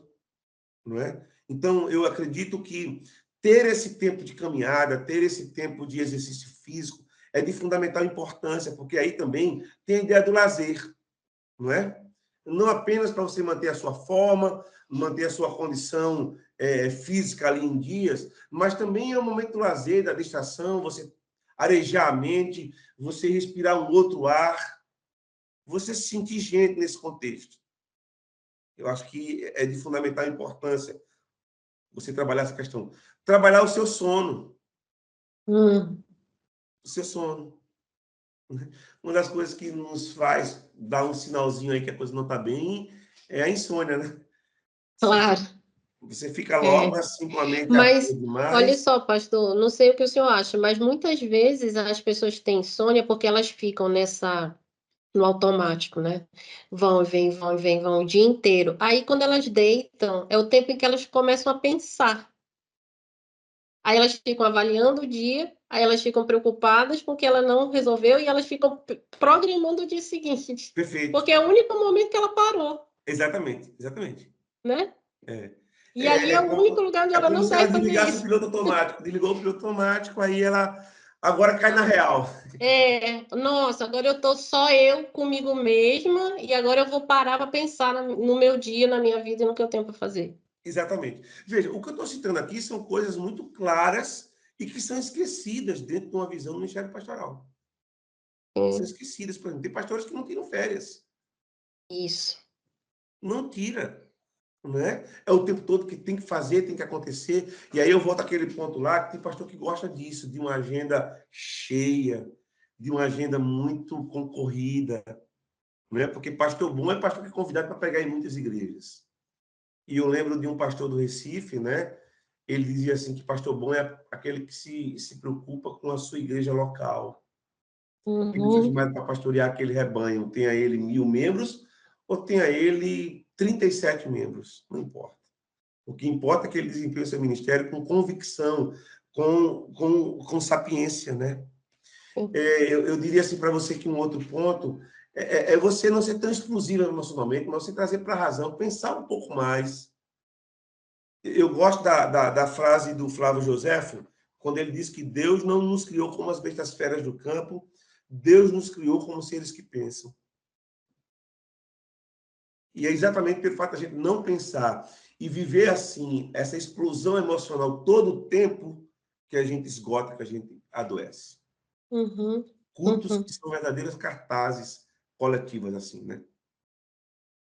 B: Não é? Então, eu acredito que ter esse tempo de caminhada, ter esse tempo de exercício físico, é de fundamental importância, porque aí também tem a ideia do lazer, não é? Não apenas para você manter a sua forma, manter a sua condição física ali em dias, mas também é um momento do lazer, da distração, você arejar a mente, você respirar um outro ar, você se sentir gente nesse contexto. Eu acho que é de fundamental importância você trabalhar essa questão. Trabalhar o seu sono.
A: Hum,
B: O seu sono. Uma das coisas que nos faz dar um sinalzinho aí que a coisa não está bem é a insônia, né? Você,
A: claro.
B: você fica logo
A: É.
B: assim com a mente ativa
A: Mas, olha
B: demais.
A: só, pastor, não sei o que o senhor acha, mas muitas vezes as pessoas têm insônia porque elas ficam no automático, né? Vão e vêm, vão e vêm, vão o dia inteiro. Aí, quando elas deitam, é o tempo em que elas começam a pensar. Aí elas ficam avaliando o dia, aí elas ficam preocupadas porque ela não resolveu e elas ficam programando o dia seguinte,
B: Perfeito.
A: porque é o único momento que ela parou,
B: Exatamente, exatamente.
A: né?
B: É,
A: E ali é o único lugar onde
B: é
A: ela
B: como
A: não
B: se ela
A: deve fazer
B: desligasse o
A: isso.
B: piloto automático. Desligou o piloto automático, aí ela agora cai na real.
A: Nossa, agora eu tô só eu comigo mesma e agora eu vou parar para pensar no meu dia, na minha vida e no que eu tenho para fazer.
B: Exatamente. Veja, o que eu estou citando aqui são coisas muito claras e que são esquecidas dentro de uma visão do Ministério Pastoral. São
A: É,
B: esquecidas, por exemplo. Tem pastores que não tiram férias.
A: isso.
B: Não tira. Né? É o tempo todo que tem que fazer, tem que acontecer. E aí eu volto àquele ponto lá, que tem pastor que gosta disso, de uma agenda cheia, de uma agenda muito concorrida. Né? Porque pastor bom é pastor que é convidado para pregar em muitas igrejas. E eu lembro de um pastor do Recife, né? Ele dizia assim que pastor bom é aquele que se preocupa com a sua igreja local. Ele não foi
A: Uhum.
B: chamado para pastorear aquele rebanho, tenha ele 1.000 membros ou tenha ele 37 membros, não importa. O que importa é que ele desempenhe o seu ministério com convicção, com sapiência, né? Eu diria assim para você que um outro ponto é você não ser tão exclusivo emocionalmente, mas você trazer para a razão, pensar um pouco mais. Eu gosto da frase do Flávio Joséfo, quando ele diz que Deus não nos criou como as bestas feras do campo, Deus nos criou como seres que pensam. E é exatamente pelo fato de a gente não pensar e viver assim, essa explosão emocional todo o tempo, que a gente esgota, que a gente adoece.
A: Uhum,
B: Cultos
A: uhum,
B: que são verdadeiras cartazes coletivas, assim, né?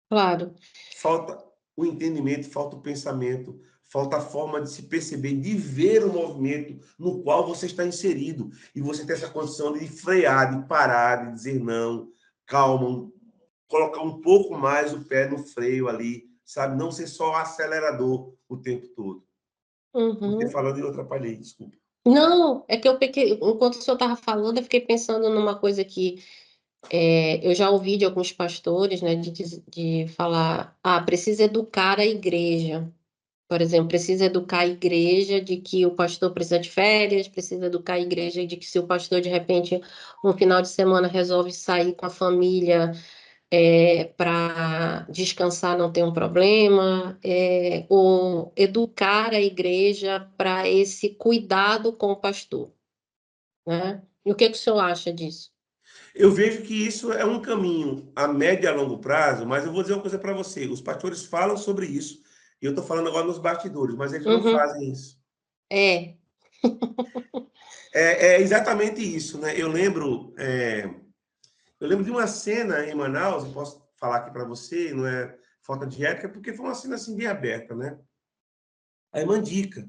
A: claro.
B: Falta o entendimento, falta o pensamento, falta a forma de se perceber, de ver o movimento no qual você está inserido. E você ter essa condição de frear, de parar, de dizer não, calma, colocar um pouco mais o pé no freio ali, sabe? Não ser só acelerador o tempo todo. Você
A: Uhum.
B: falando e eu atrapalhei, desculpa.
A: Não, é que eu peguei, enquanto o senhor estava falando, eu fiquei pensando numa coisa que eu já ouvi de alguns pastores, né, de falar, precisa educar a igreja. Por exemplo, precisa educar a igreja de que o pastor precisa de férias, precisa educar a igreja de que se o pastor, de repente, um final de semana resolve sair com a família para descansar, não tem um problema, ou educar a igreja para esse cuidado com o pastor, né? E o que que o senhor acha disso?
B: Eu vejo que isso é um caminho a médio e a longo prazo, mas eu vou dizer uma coisa para você: os pastores falam sobre isso, e eu estou falando agora nos bastidores, mas eles não
A: Uhum,
B: fazem isso.
A: é.
B: É exatamente isso, né? Eu lembro de uma cena em Manaus, eu posso falar aqui para você, não é falta de ética, porque foi uma cena assim bem aberta, né? A irmã Dica,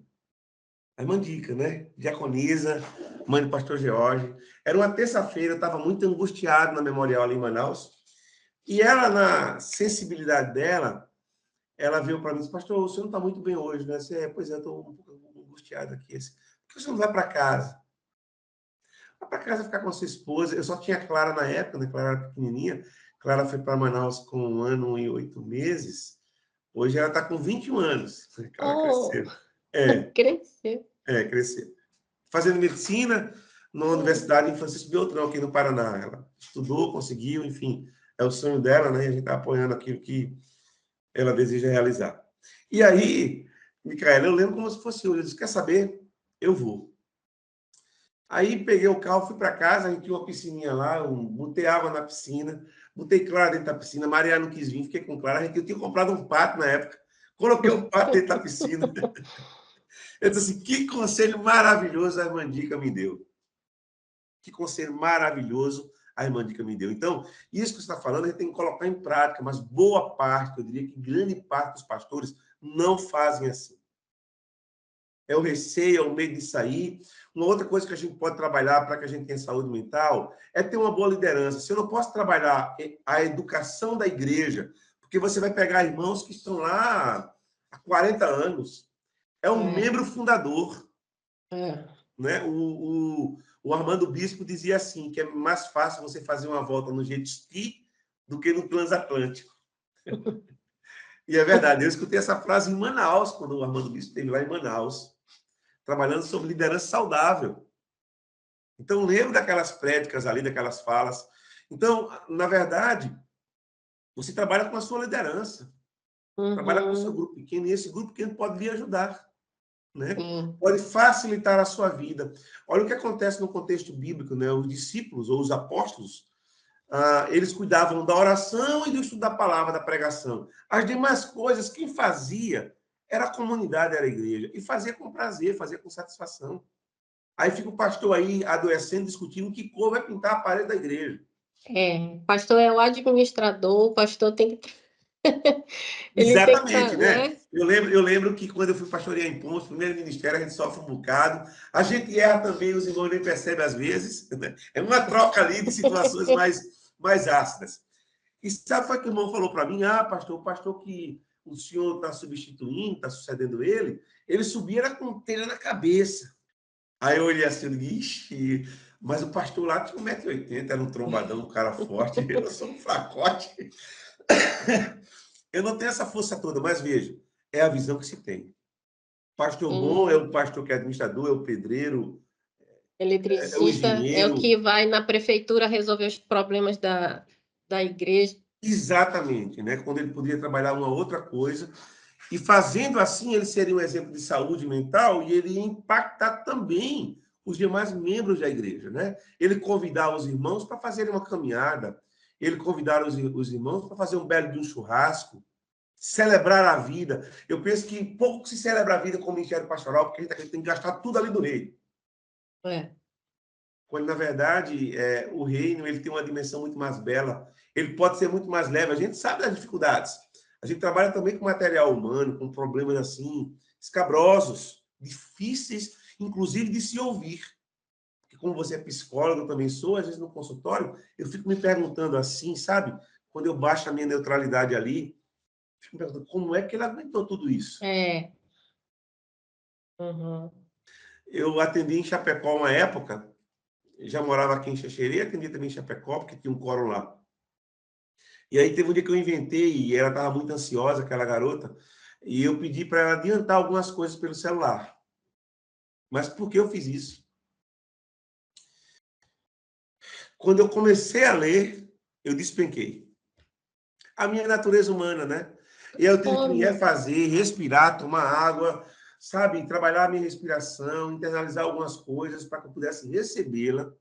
B: a irmã Dica, né? Diaconisa, mãe do pastor George. Era uma terça-feira, eu estava muito angustiado na Memorial ali em Manaus, e ela, na sensibilidade dela, ela veio para mim e disse: Pastor, o senhor não está muito bem hoje, né? Pois é, eu estou um pouco angustiado aqui. Por que você não vai para casa? Vai para casa ficar com a sua esposa. Eu só tinha a Clara na época, né? Clara era pequenininha. Clara foi para Manaus com 1 ano e 8 meses. Hoje ela está com 21 anos. Clara
A: Oh,
B: cresceu. É,
A: cresceu.
B: cresceu. Fazendo medicina na Universidade em Francisco Beltrão, aqui no Paraná. Ela estudou, conseguiu, enfim, é o sonho dela, né? E a gente está apoiando aquilo que ela deseja realizar. E aí, Micaela, eu lembro como se fosse hoje. Eu disse: quer saber? Eu vou. Aí peguei o carro, fui para casa, a gente tinha uma piscininha lá, eu botei água na piscina, botei Clara dentro da piscina, Maria não quis vir, fiquei com Clara, eu tinha comprado um pato na época, coloquei o pato dentro da piscina. Eu disse assim: que conselho maravilhoso a irmã Dica me deu. Que conselho maravilhoso a irmã Dica me deu. Então, isso que você está falando, a gente tem que colocar em prática, mas boa parte, eu diria que grande parte dos pastores não fazem assim. É o receio, é o medo de sair. Uma outra coisa que a gente pode trabalhar para que a gente tenha saúde mental é ter uma boa liderança. Se eu não posso trabalhar a educação da igreja, porque você vai pegar irmãos que estão lá há 40 anos, é um
A: É,
B: membro fundador,
A: é.
B: né? O Armando Bispo dizia assim, que é mais fácil você fazer uma volta no jet ski do que no transatlântico. E é verdade, eu escutei essa frase em Manaus, quando o Armando Bispo esteve lá em Manaus, trabalhando sobre liderança saudável. Então, lembro daquelas prédicas ali, daquelas falas. Então, na verdade, você trabalha com a sua liderança, trabalha com o seu
A: Uhum,
B: grupo pequeno, e esse grupo pequeno pode lhe ajudar, né?
A: sim.
B: Pode facilitar a sua vida. Olha o que acontece no contexto bíblico, né? Os discípulos ou os apóstolos, eles cuidavam da oração e do estudo da palavra, da pregação. As demais coisas, quem fazia era a comunidade, era a igreja. E fazia com prazer, fazia com satisfação. Aí fica o pastor aí adoecendo, discutindo que cor vai pintar a parede da igreja.
A: Pastor é o administrador, o pastor tem que ele tem que
B: Exatamente,
A: estar,
B: né?
A: né?
B: Eu lembro que quando eu fui pastorear em Pontos, primeiro ministério, a gente sofre um bocado. A gente erra também, os irmãos nem percebem às vezes. Né? É uma troca ali de situações mais ácidas. E sabe o que o irmão falou para mim? Pastor, o pastor que o senhor está substituindo, está sucedendo ele subia era com telha na cabeça. Aí eu olhei assim e disse: ixi, mas o pastor lá tinha 1,80 m, era um trombadão, um cara forte. Eu sou um fracote. Eu não tenho essa força toda, mas veja, é a visão que se tem. Pastor bom é
A: Hum,
B: o pastor que é administrador, é o pedreiro, é o
A: eletricista é o
B: engenheiro.
A: que vai na prefeitura resolver os problemas da igreja.
B: Exatamente, né? Quando ele poderia trabalhar uma outra coisa. E fazendo assim, ele seria um exemplo de saúde mental e ele ia impactar também os demais membros da igreja, né? Ele convidar os irmãos para fazerem uma caminhada, ele convidar os irmãos para fazer um belo de um churrasco, celebrar a vida. Eu penso que pouco se celebra a vida com o ministério pastoral, porque a gente tem que gastar tudo ali do reino.
A: É.
B: Quando, na verdade, o reino ele tem uma dimensão muito mais bela. Ele pode ser muito mais leve. A gente sabe das dificuldades. A gente trabalha também com material humano, com problemas assim, escabrosos, difíceis, inclusive de se ouvir. Porque como você é psicólogo, eu também sou, às vezes no consultório, eu fico me perguntando assim, sabe? Quando eu baixo a minha neutralidade ali, fico me perguntando como é que ele aguentou tudo isso.
A: É. Uhum.
B: Eu atendi em Chapecó uma época, já morava aqui em Xaxerê, atendi também em Chapecó, porque tinha um quórum lá. E aí teve um dia que eu inventei, e ela estava muito ansiosa, aquela garota, e eu pedi para ela adiantar algumas coisas pelo celular. Mas por que eu fiz isso? Quando eu comecei a ler, eu despenquei. A minha natureza humana, né? E aí eu tive que me
A: Óbvio.
B: refazer, respirar, tomar água, sabe? Trabalhar a minha respiração, internalizar algumas coisas para que eu pudesse recebê-la,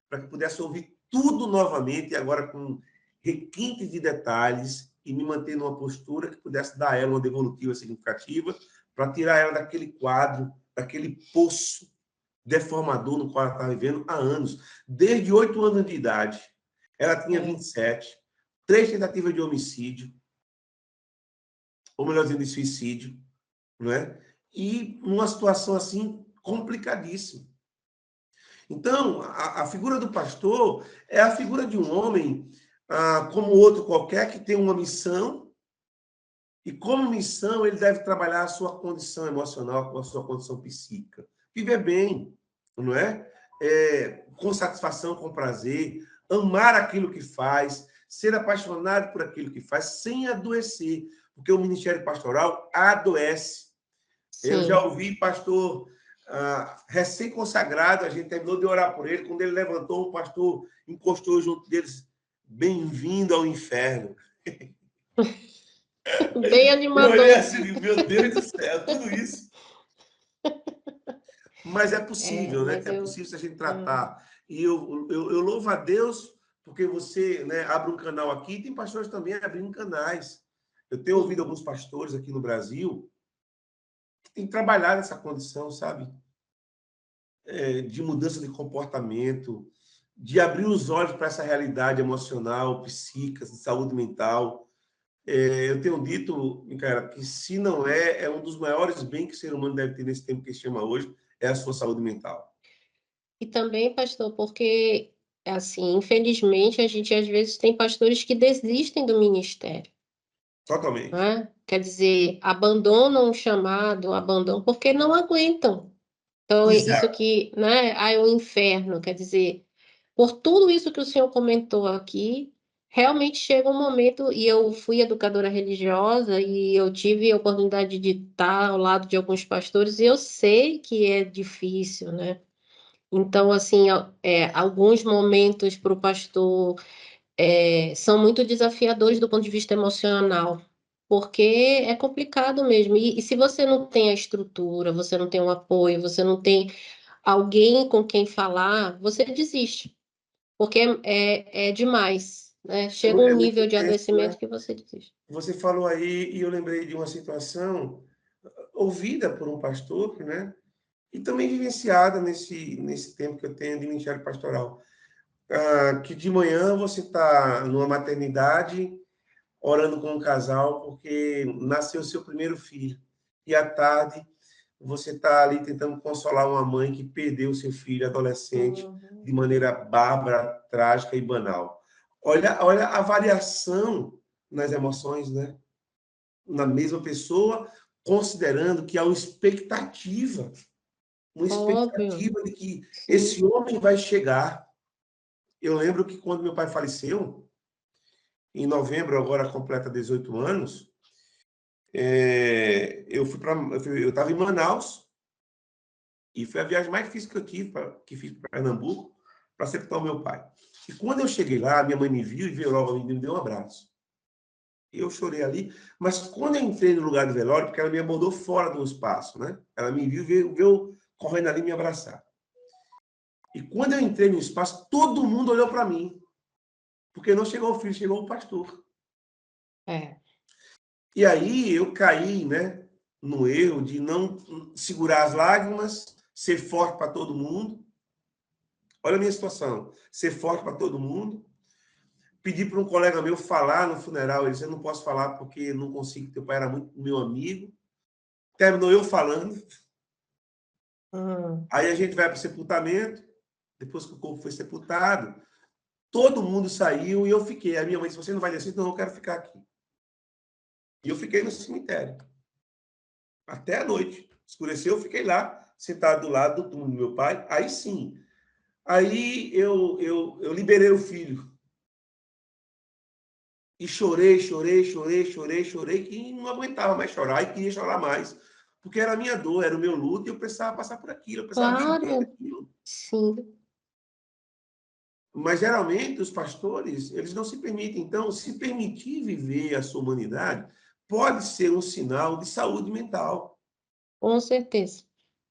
B: para que eu pudesse ouvir tudo novamente, e agora com requintes de detalhes, e me manter numa postura que pudesse dar a ela uma devolutiva significativa, para tirar ela daquele quadro, daquele poço deformador no qual ela está vivendo há anos. Desde 8 anos de idade. Ela tinha 27, 3 tentativas de homicídio, ou melhor dizendo, de suicídio, não é? E numa situação assim complicadíssima. Então, a figura do pastor é a figura de um homem, como outro qualquer, que tem uma missão, e como missão ele deve trabalhar a sua condição emocional, a sua condição psíquica. Viver bem, não é? Com satisfação, com prazer, amar aquilo que faz, ser apaixonado por aquilo que faz, sem adoecer, porque o ministério pastoral adoece. Eu já
A: Sim.
B: ouvi pastor recém-consagrado, a gente terminou de orar por ele, quando ele levantou, o pastor encostou junto deles, bem-vindo ao inferno.
A: Bem
B: Eu olhei
A: animador.
B: assim, meu Deus do céu, tudo isso. Mas é
A: É,
B: possível, né?
A: mas
B: É
A: eu.
B: possível se a gente
A: Uhum.
B: tratar. E eu louvo a Deus porque você, né, abre um canal aqui, tem pastores também abrindo canais. Eu tenho ouvido
A: Uhum.
B: alguns pastores aqui no Brasil que têm trabalhado essa condição, sabe? De mudança de comportamento, de abrir os olhos para essa realidade emocional, psíquica, de saúde mental. Eu tenho dito, Micaela, que se não é um dos maiores bens que o ser humano deve ter nesse tempo que se chama hoje, é a sua saúde mental.
A: E também, pastor, porque, assim, infelizmente, a gente às vezes tem pastores que desistem do ministério,
B: Totalmente.
A: né? Quer dizer, abandonam o chamado, abandonam, porque não aguentam. Então, isso
B: Exato.
A: que, né? É o inferno, quer dizer, por tudo isso que o senhor comentou aqui, realmente chega um momento, e eu fui educadora religiosa, e eu tive a oportunidade de estar ao lado de alguns pastores, e eu sei que é difícil, né? Então, assim, alguns momentos para o pastor são muito desafiadores do ponto de vista emocional, porque é complicado mesmo. E se você não tem a estrutura, você não tem o apoio, você não tem alguém com quem falar, você desiste, porque é demais, né? Chega um
B: É muito
A: nível de
B: tenso, né?
A: adoecimento que você desiste.
B: Você falou aí e eu lembrei de uma situação ouvida por um pastor, né? E também vivenciada nesse tempo que eu tenho de ministério pastoral. Que de manhã você está numa maternidade orando com um casal porque nasceu seu primeiro filho. E à tarde você está ali tentando consolar uma mãe que perdeu seu filho adolescente
A: Uhum.
B: de maneira bárbara, trágica e banal. Olha a variação nas emoções, né? Na mesma pessoa, considerando que há uma
A: Óbvio,
B: expectativa de que
A: sim.
B: esse homem vai chegar. Eu lembro que quando meu pai faleceu, em novembro, agora completa 18 anos, eu estava em Manaus e foi a viagem mais difícil que eu tive, que fiz para Pernambuco, para sepultar o meu pai. E quando eu cheguei lá, minha mãe me viu e veio logo me deu um abraço. Eu chorei ali, mas quando eu entrei no lugar do velório, porque ela me abordou fora do espaço, né? Ela me viu, veio correndo ali me abraçar. E quando eu entrei no espaço, todo mundo olhou para mim. Porque não chegou o filho, chegou o pastor.
A: É.
B: E aí eu caí, né, no erro de não segurar as lágrimas, ser forte para todo mundo. Olha a minha situação, ser forte para todo mundo. Pedi para um colega meu falar no funeral, ele disse, eu não posso falar porque não consigo, teu pai era muito meu amigo. Terminou eu falando.
A: Hum.
B: Aí a gente vai para o sepultamento, depois que o corpo foi sepultado, todo mundo saiu e eu fiquei. A minha mãe disse, você não vai descer? Não, eu quero ficar aqui. E eu fiquei no cemitério. Até a noite. Escureceu, eu fiquei lá, sentado do lado do túmulo do meu pai. Aí sim. Aí eu liberei o filho. E chorei, chorei, chorei, chorei, chorei, que não aguentava mais chorar e queria chorar mais. Porque era a minha dor, era o meu luto e eu precisava passar por aquilo, eu precisava viver
A: Claro,
B: aquilo.
A: sim.
B: Mas geralmente os pastores, eles não se permitem. Então, se permitir viver a sua humanidade, pode ser um sinal de saúde mental,
A: Com certeza.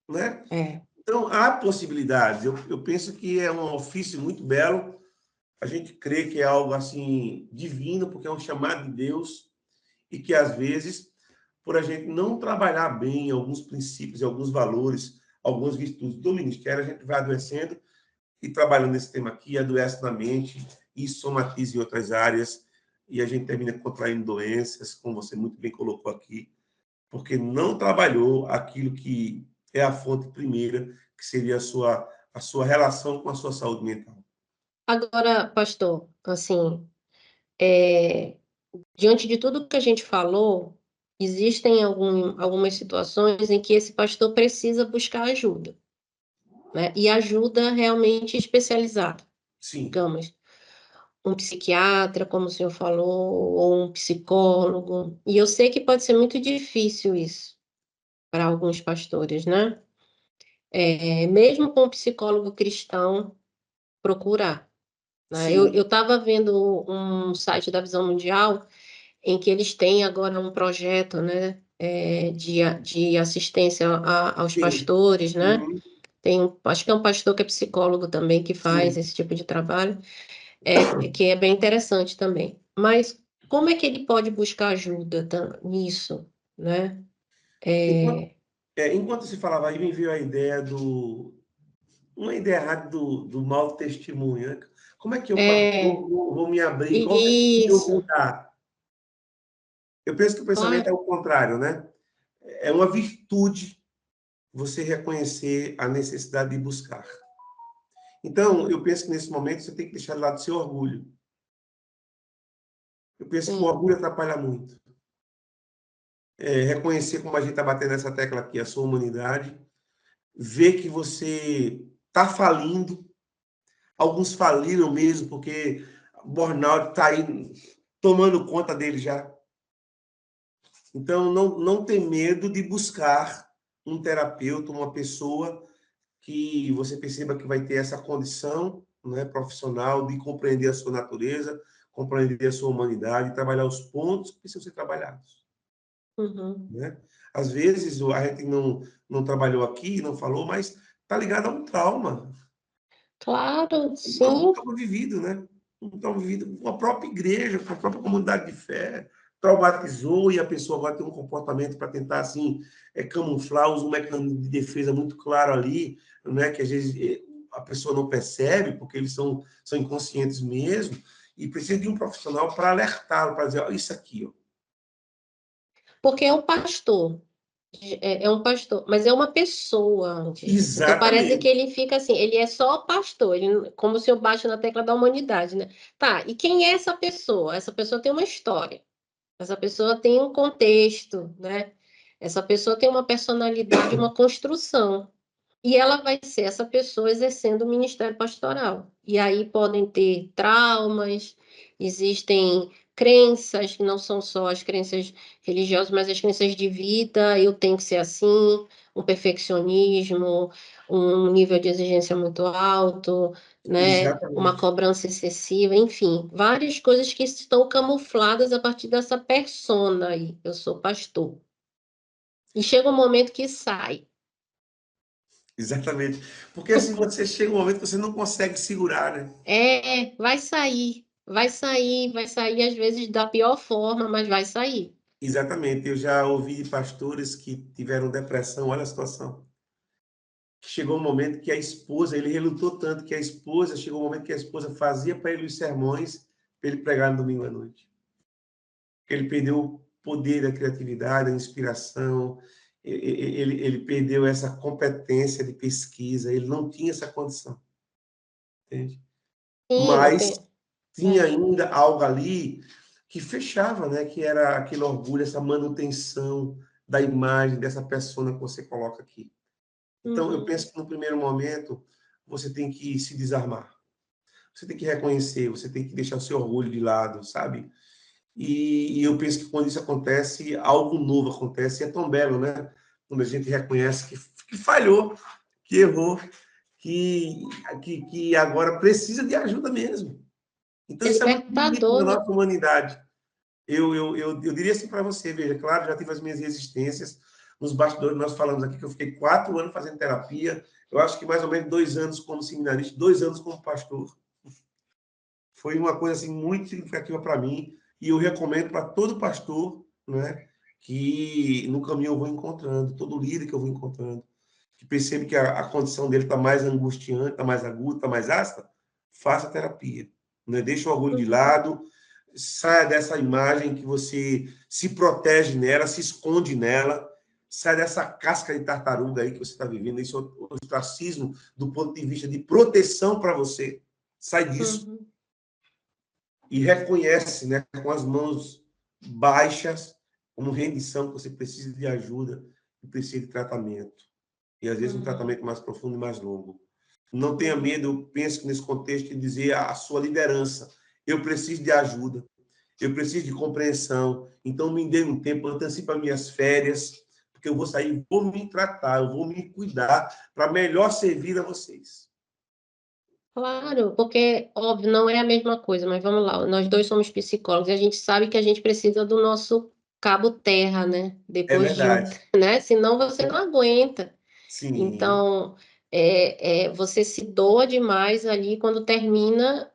B: né?
A: É.
B: Então, há possibilidades. Eu penso que é um ofício muito belo. A gente crê que é algo assim divino, porque é um chamado de Deus e que às vezes, por a gente não trabalhar bem alguns princípios, alguns valores, algumas virtudes do ministério, a gente vai adoecendo e trabalhando nesse tema aqui, adoece na mente e somatiza em outras áreas e a gente termina contraindo doenças, como você muito bem colocou aqui, porque não trabalhou aquilo que é a fonte primeira, que seria a sua relação com a sua saúde mental.
A: Agora, pastor, assim, é, diante de tudo que a gente falou, existem algumas situações em que esse pastor precisa buscar ajuda, né? E ajuda realmente especializada,
B: Sim,
A: digamos, um psiquiatra, como o senhor falou, ou um psicólogo. E eu sei que pode ser muito difícil isso para alguns pastores, né? Mesmo com um psicólogo cristão, procurar, né? Eu
B: sim,
A: estava vendo um site da Visão Mundial em que eles têm agora um projeto, né, de assistência aos
B: sim.
A: pastores, né?
B: Uhum,
A: Acho que é um pastor que é psicólogo também que faz
B: sim.
A: esse tipo de trabalho, que é bem interessante também. Mas como é que ele pode buscar ajuda nisso, né?
B: Enquanto,
A: É,
B: enquanto se falava aí, me veio a ideia uma ideia errada do mau testemunho, né? Como é que eu,
A: é,
B: vou me abrir? Qual testemunho eu vou
A: isso,
B: dar? Eu penso que o pensamento é
A: claro.
B: o contrário, né? É uma virtude você reconhecer a necessidade de buscar. Então, eu penso que nesse momento você tem que deixar de lado o seu orgulho. Eu penso que o
A: Sim.
B: orgulho atrapalha muito. Reconhecer, como a gente está batendo nessa tecla aqui, a sua humanidade, ver que você está falindo. Alguns faliram mesmo, porque o burnout está aí tomando conta dele já. Então, não ter medo de buscar um terapeuta, uma pessoa que você perceba que vai ter essa condição, né, profissional de compreender a sua natureza, compreender a sua humanidade, e trabalhar os pontos que precisam ser trabalhados.
A: Uhum.
B: Né? Às vezes, a gente não trabalhou aqui, não falou, mas está ligado a um trauma.
A: Claro,
B: Um
A: sim.
B: trauma vivido, né? Um trauma vivido com a própria igreja, com a própria comunidade de fé, traumatizou e a pessoa agora tem um comportamento para tentar, assim, camuflar, usa um mecanismo de defesa muito claro ali, né? Que às vezes a pessoa não percebe, porque eles são inconscientes mesmo, e precisa de um profissional para alertá-lo, para dizer, ó, isso aqui, ó.
A: Porque é um pastor. É um pastor, mas é uma pessoa antes. Porque parece que
B: Exatamente.
A: ele fica assim, ele é só pastor, como se eu bate na tecla da humanidade, né? Tá, e quem é essa pessoa? Essa pessoa tem uma história, essa pessoa tem um contexto, né? Essa pessoa tem uma personalidade, uma construção. E ela vai ser essa pessoa exercendo o ministério pastoral. E aí podem ter traumas, existem crenças que não são só as crenças religiosas, mas as crenças de vida, eu tenho que ser assim, um perfeccionismo, um nível de exigência muito alto, né? Uma
B: Exatamente.
A: cobrança excessiva, enfim, várias coisas que estão camufladas a partir dessa persona aí. Eu sou pastor. E chega um momento que sai.
B: Exatamente. Porque assim você chega um momento que você não consegue segurar, né?
A: Vai sair. vai sair às vezes da pior forma, mas vai sair.
B: Exatamente. Eu já ouvi pastores que tiveram depressão, olha a situação. Chegou um momento que a esposa, ele relutou tanto que a esposa, chegou um momento que a esposa fazia para ele os sermões para ele pregar no domingo à noite. Ele perdeu o poder da criatividade, da inspiração, ele perdeu essa competência de pesquisa, ele não tinha essa condição, entende?
A: Sim,
B: Mas tinha
A: é.
B: ainda algo ali que fechava, né? Que era aquele orgulho, essa manutenção da imagem dessa pessoa que você coloca aqui. Então, eu
A: Uhum.
B: penso que no primeiro momento você tem que se desarmar. Você tem que reconhecer, você tem que deixar o seu orgulho de lado, sabe? E eu penso que quando isso acontece, algo novo acontece. E é tão belo, né? Quando a gente reconhece que falhou, que errou, que, que agora precisa de ajuda mesmo. Então,
A: É
B: isso é muito bonito
A: libertador,
B: na
A: né?
B: nossa humanidade. Eu diria assim para você, veja, claro, já tive as minhas resistências. Nos bastidores, nós falamos aqui que eu fiquei 4 anos fazendo terapia. Eu acho que mais ou menos 2 anos como seminarista, 2 anos como pastor. Foi uma coisa assim muito significativa para mim e eu recomendo para todo pastor, né, que no caminho eu vou encontrando, todo líder que eu vou encontrando, que percebe que a condição dele está mais angustiante, está mais aguda, está mais áspera, faça terapia, né? Deixa o orgulho de
A: Uhum.
B: lado, saia dessa imagem que você se protege nela, se esconde nela, sai dessa casca de tartaruga aí que você está vivendo, esse ostracismo do ponto de vista de proteção para você, sai disso
A: Uhum.
B: e reconhece, né, com as mãos baixas, como rendição, que você precisa de ajuda e precisa de tratamento. E às vezes um
A: Uhum.
B: tratamento mais profundo e mais longo. Não tenha
A: Uhum.
B: medo, eu penso nesse contexto, de dizer à sua liderança: eu preciso de ajuda, eu preciso de compreensão, então me dê um tempo, antecipe as minhas férias, porque eu vou sair, vou me tratar, eu vou me cuidar para melhor servir a vocês.
A: Claro, porque, óbvio, não é a mesma coisa, mas vamos lá, nós 2 somos psicólogos e a gente sabe que a gente precisa do nosso cabo terra, né,
B: É
A: depois de um
B: verdade.
A: né, senão você não aguenta.
B: Sim,
A: Então, você se doa demais ali, quando termina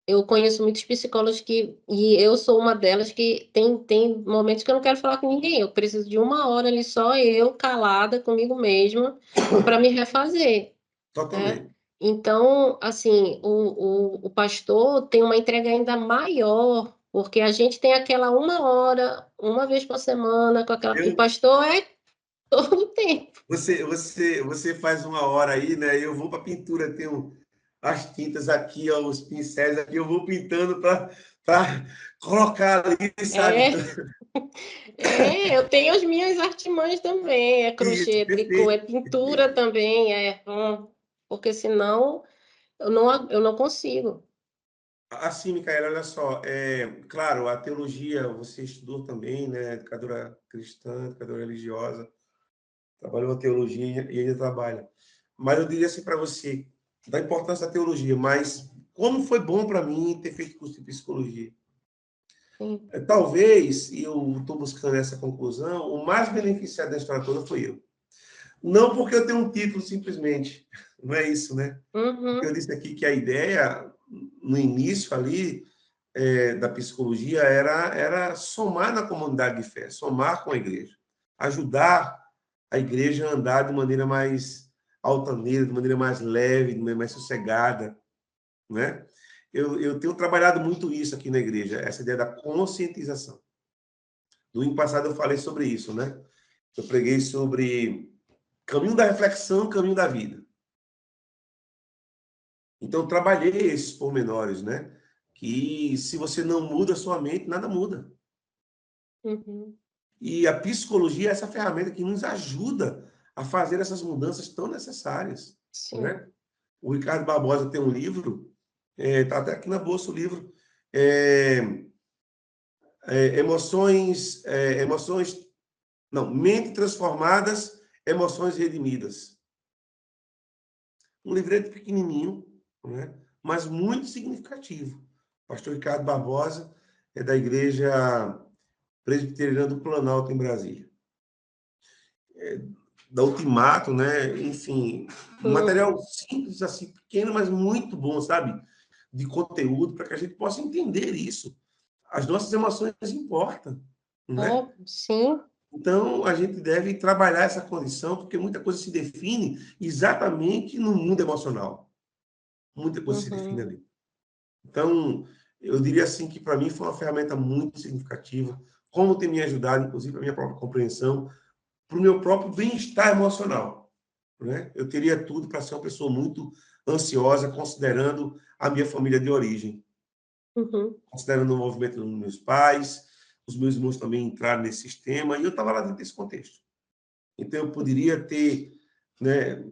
A: eu conheço muitos psicólogos e eu sou uma delas que tem momentos que eu não quero falar com ninguém, eu preciso de 1 hora ali só eu calada comigo mesma, para me refazer. Né.
B: totalmente.
A: Então, assim, o pastor tem uma entrega ainda maior, porque a gente tem aquela 1 hora, uma vez por semana com aquela o
B: Eu,
A: pastor é todo o tempo.
B: você faz 1 hora aí, né? Eu vou para pintura, tenho as tintas aqui, ó, os pincéis aqui, eu vou pintando para colocar ali, sabe?
A: É, eu tenho as minhas artimanhas também, é
B: Isso,
A: crochê, é tricô, é
B: perfeito,
A: pintura
B: perfeito.
A: também, porque senão eu não consigo.
B: Assim, Micaela, olha só, claro, a teologia você estudou também, né? Educadora cristã, educadora religiosa, trabalhou a teologia e ainda trabalha. Mas eu diria assim para você, da importância da teologia, mas como foi bom para mim ter feito curso de psicologia.
A: Sim.
B: Talvez, e eu estou buscando essa conclusão, o mais beneficiado da história toda foi eu. Não porque eu tenho um título, simplesmente. Não é isso, né? Porque eu
A: Uhum.
B: disse aqui que a ideia, no início ali, da psicologia, era somar na comunidade de fé, somar com a igreja. Ajudar a igreja a andar de maneira mais altaneira, de maneira mais leve, de maneira mais sossegada, né? Eu tenho trabalhado muito isso aqui na igreja, essa ideia da conscientização. Domingo passado eu falei sobre isso, né? Eu preguei sobre caminho da reflexão, caminho da vida. Então, eu trabalhei esses pormenores, né? Que se você não muda a sua mente, nada muda.
A: Uhum.
B: E a psicologia é essa ferramenta que nos ajuda a fazer essas mudanças tão necessárias,
A: Sim.
B: né? O Ricardo Barbosa tem um livro, está até aqui na bolsa o livro, é, emoções, não, mente transformadas, emoções redimidas. Um livreto pequenininho, né? Mas muito significativo. O pastor Ricardo Barbosa é da Igreja Presbiteriana do Planalto, em Brasília. Da Ultimato, né? Enfim, um
A: Hum.
B: material simples, assim, pequeno, mas muito bom, sabe? de conteúdo para que a gente possa entender isso. As nossas emoções importam, não é?
A: Oh, sim.
B: Então, a gente deve trabalhar essa condição, porque muita coisa se define exatamente no mundo emocional. Muita coisa se define
A: Uhum,
B: ali. Então, eu diria assim que para mim foi uma ferramenta muito significativa, como tem me ajudado, inclusive, para a minha própria compreensão, para o meu próprio bem-estar emocional. Né? Eu teria tudo para ser uma pessoa muito ansiosa, considerando a minha família de origem,
A: uhum.
B: considerando o movimento dos meus pais, os meus irmãos também entraram nesse sistema, e eu estava lá dentro desse contexto. Então, eu poderia ter, né,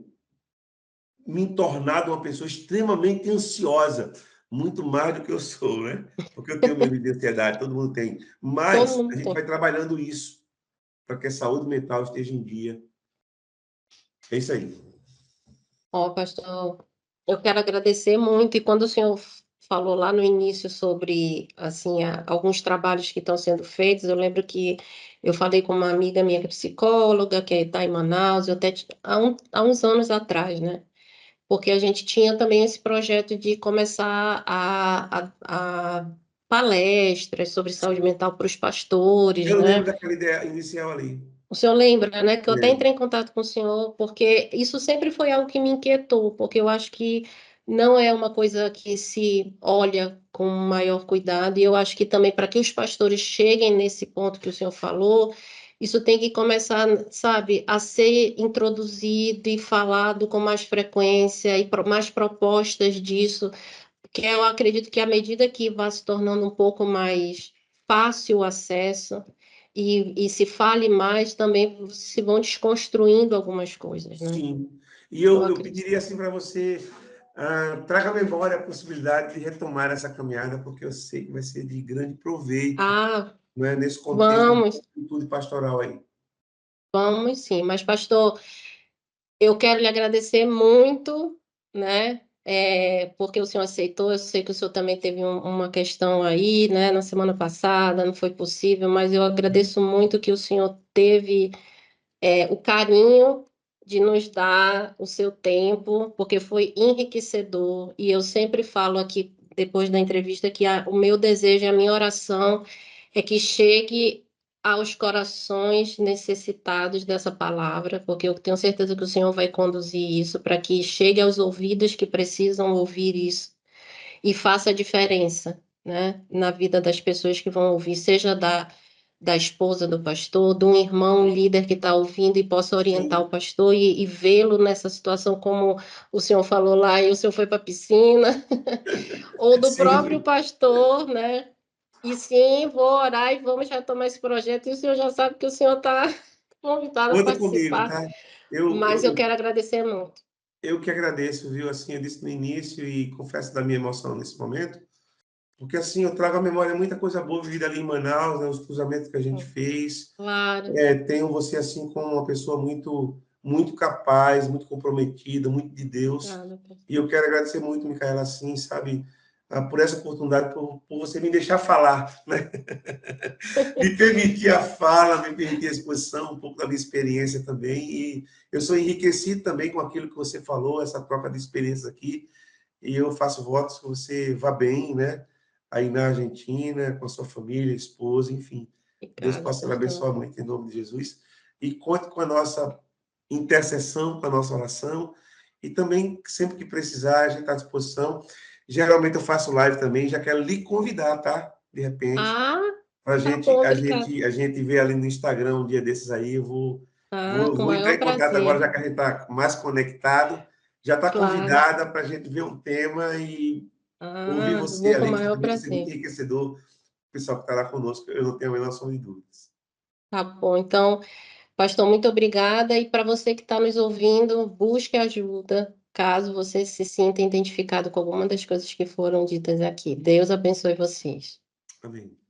B: me tornado uma pessoa extremamente ansiosa, muito mais do que eu sou, né? Porque eu tenho medo de ansiedade, todo mundo tem.
A: Todo
B: Mas a
A: mundo
B: gente
A: tem.
B: vai trabalhando isso para que a saúde mental esteja em dia. É isso aí.
A: Ó, pastor, eu quero agradecer muito. E quando o senhor falou lá no início sobre assim alguns trabalhos que estão sendo feitos, eu lembro que eu falei com uma amiga minha que é psicóloga, que está em Manaus, eu até há uns anos atrás, né? Porque a gente tinha também esse projeto de começar a palestras sobre saúde mental para os pastores,
B: Eu lembro
A: né?
B: daquela ideia inicial ali.
A: O senhor lembra, né, que eu até
B: Lembro.
A: entrei em contato com o senhor, porque isso sempre foi algo que me inquietou, porque eu acho que não é uma coisa que se olha com maior cuidado, e eu acho que também para que os pastores cheguem nesse ponto que o senhor falou, isso tem que começar, sabe, a ser introduzido e falado com mais frequência e mais propostas disso, porque eu acredito que à medida que vá se tornando um pouco mais fácil o acesso e se fale mais, também se vão desconstruindo algumas coisas, né?
B: Sim. E
A: Eu
B: eu
A: acredito.
B: pediria assim para você, traga à memória a possibilidade de retomar essa caminhada, porque eu sei que vai ser de grande proveito,
A: Ah,
B: né, nesse contexto de
A: vamos,
B: atitude pastoral aí.
A: vamos sim. Mas, pastor, eu quero lhe agradecer muito, né? Porque o senhor aceitou. Eu sei que o senhor também teve uma questão aí, né? Na semana passada, não foi possível, mas eu agradeço muito que o senhor teve o carinho de nos dar o seu tempo, porque foi enriquecedor. E eu sempre falo aqui, depois da entrevista, que o meu desejo, a minha oração é que chegue aos corações necessitados dessa palavra, porque eu tenho certeza que o Senhor vai conduzir isso para que chegue aos ouvidos que precisam ouvir isso e faça a diferença, né, na vida das pessoas que vão ouvir, seja da esposa do pastor, de um irmão líder que está ouvindo e possa orientar o
B: Sim,
A: pastor e vê-lo nessa situação, como o senhor falou lá, e o senhor foi para a piscina, ou do próprio
B: sim.
A: pastor, né? E sim, vou orar e vamos retomar esse projeto. E o senhor já sabe que o senhor está convidado a
B: Conta comigo,
A: participar,
B: tá? Eu,
A: mas eu
B: eu,
A: quero agradecer muito.
B: eu que agradeço, viu? Assim, eu disse no início e confesso da minha emoção nesse momento, porque assim, eu trago à memória muita coisa boa vivida ali em Manaus, né? Os cruzamentos que a gente fez.
A: Claro,
B: Tenho você assim como uma pessoa muito, muito capaz, muito comprometida, muito de Deus.
A: claro.
B: E eu quero agradecer muito, Micaela, assim, sabe, por essa oportunidade, por você me deixar falar, né? Me permitir a fala, me permitir a exposição, um pouco da minha experiência também. E eu sou enriquecido também com aquilo que você falou, essa troca de experiências aqui. E eu faço votos que você vá bem, né? Aí na Argentina, com a sua família, esposa, enfim. Deus
A: Obrigada,
B: possa lhe
A: pastor.
B: abençoar muito em nome de Jesus. E conte com a nossa intercessão, com a nossa oração. E também, sempre que precisar, a gente está à disposição. Geralmente eu faço live também, já quero lhe convidar, tá? De repente,
A: Ah,
B: para
A: tá bom, obrigada.
B: a gente ver ali no Instagram um dia desses aí. Eu
A: Ah, com o
B: vou entrar
A: maior
B: em contato agora,
A: prazer.
B: já que a gente está mais conectado. Já está
A: Claro.
B: convidada para a gente ver um tema e ouvir
A: Ah,
B: você
A: vou com o
B: ali, que
A: maior
B: também vai ser muito
A: prazer.
B: enriquecedor. O pessoal que está lá conosco, eu não tenho a menor sombra de dúvidas.
A: Tá bom. Então, pastor, muito obrigada. E para você que está nos ouvindo, busque ajuda, caso você se sinta identificado com alguma das coisas que foram ditas aqui. Deus abençoe vocês.
B: Amém.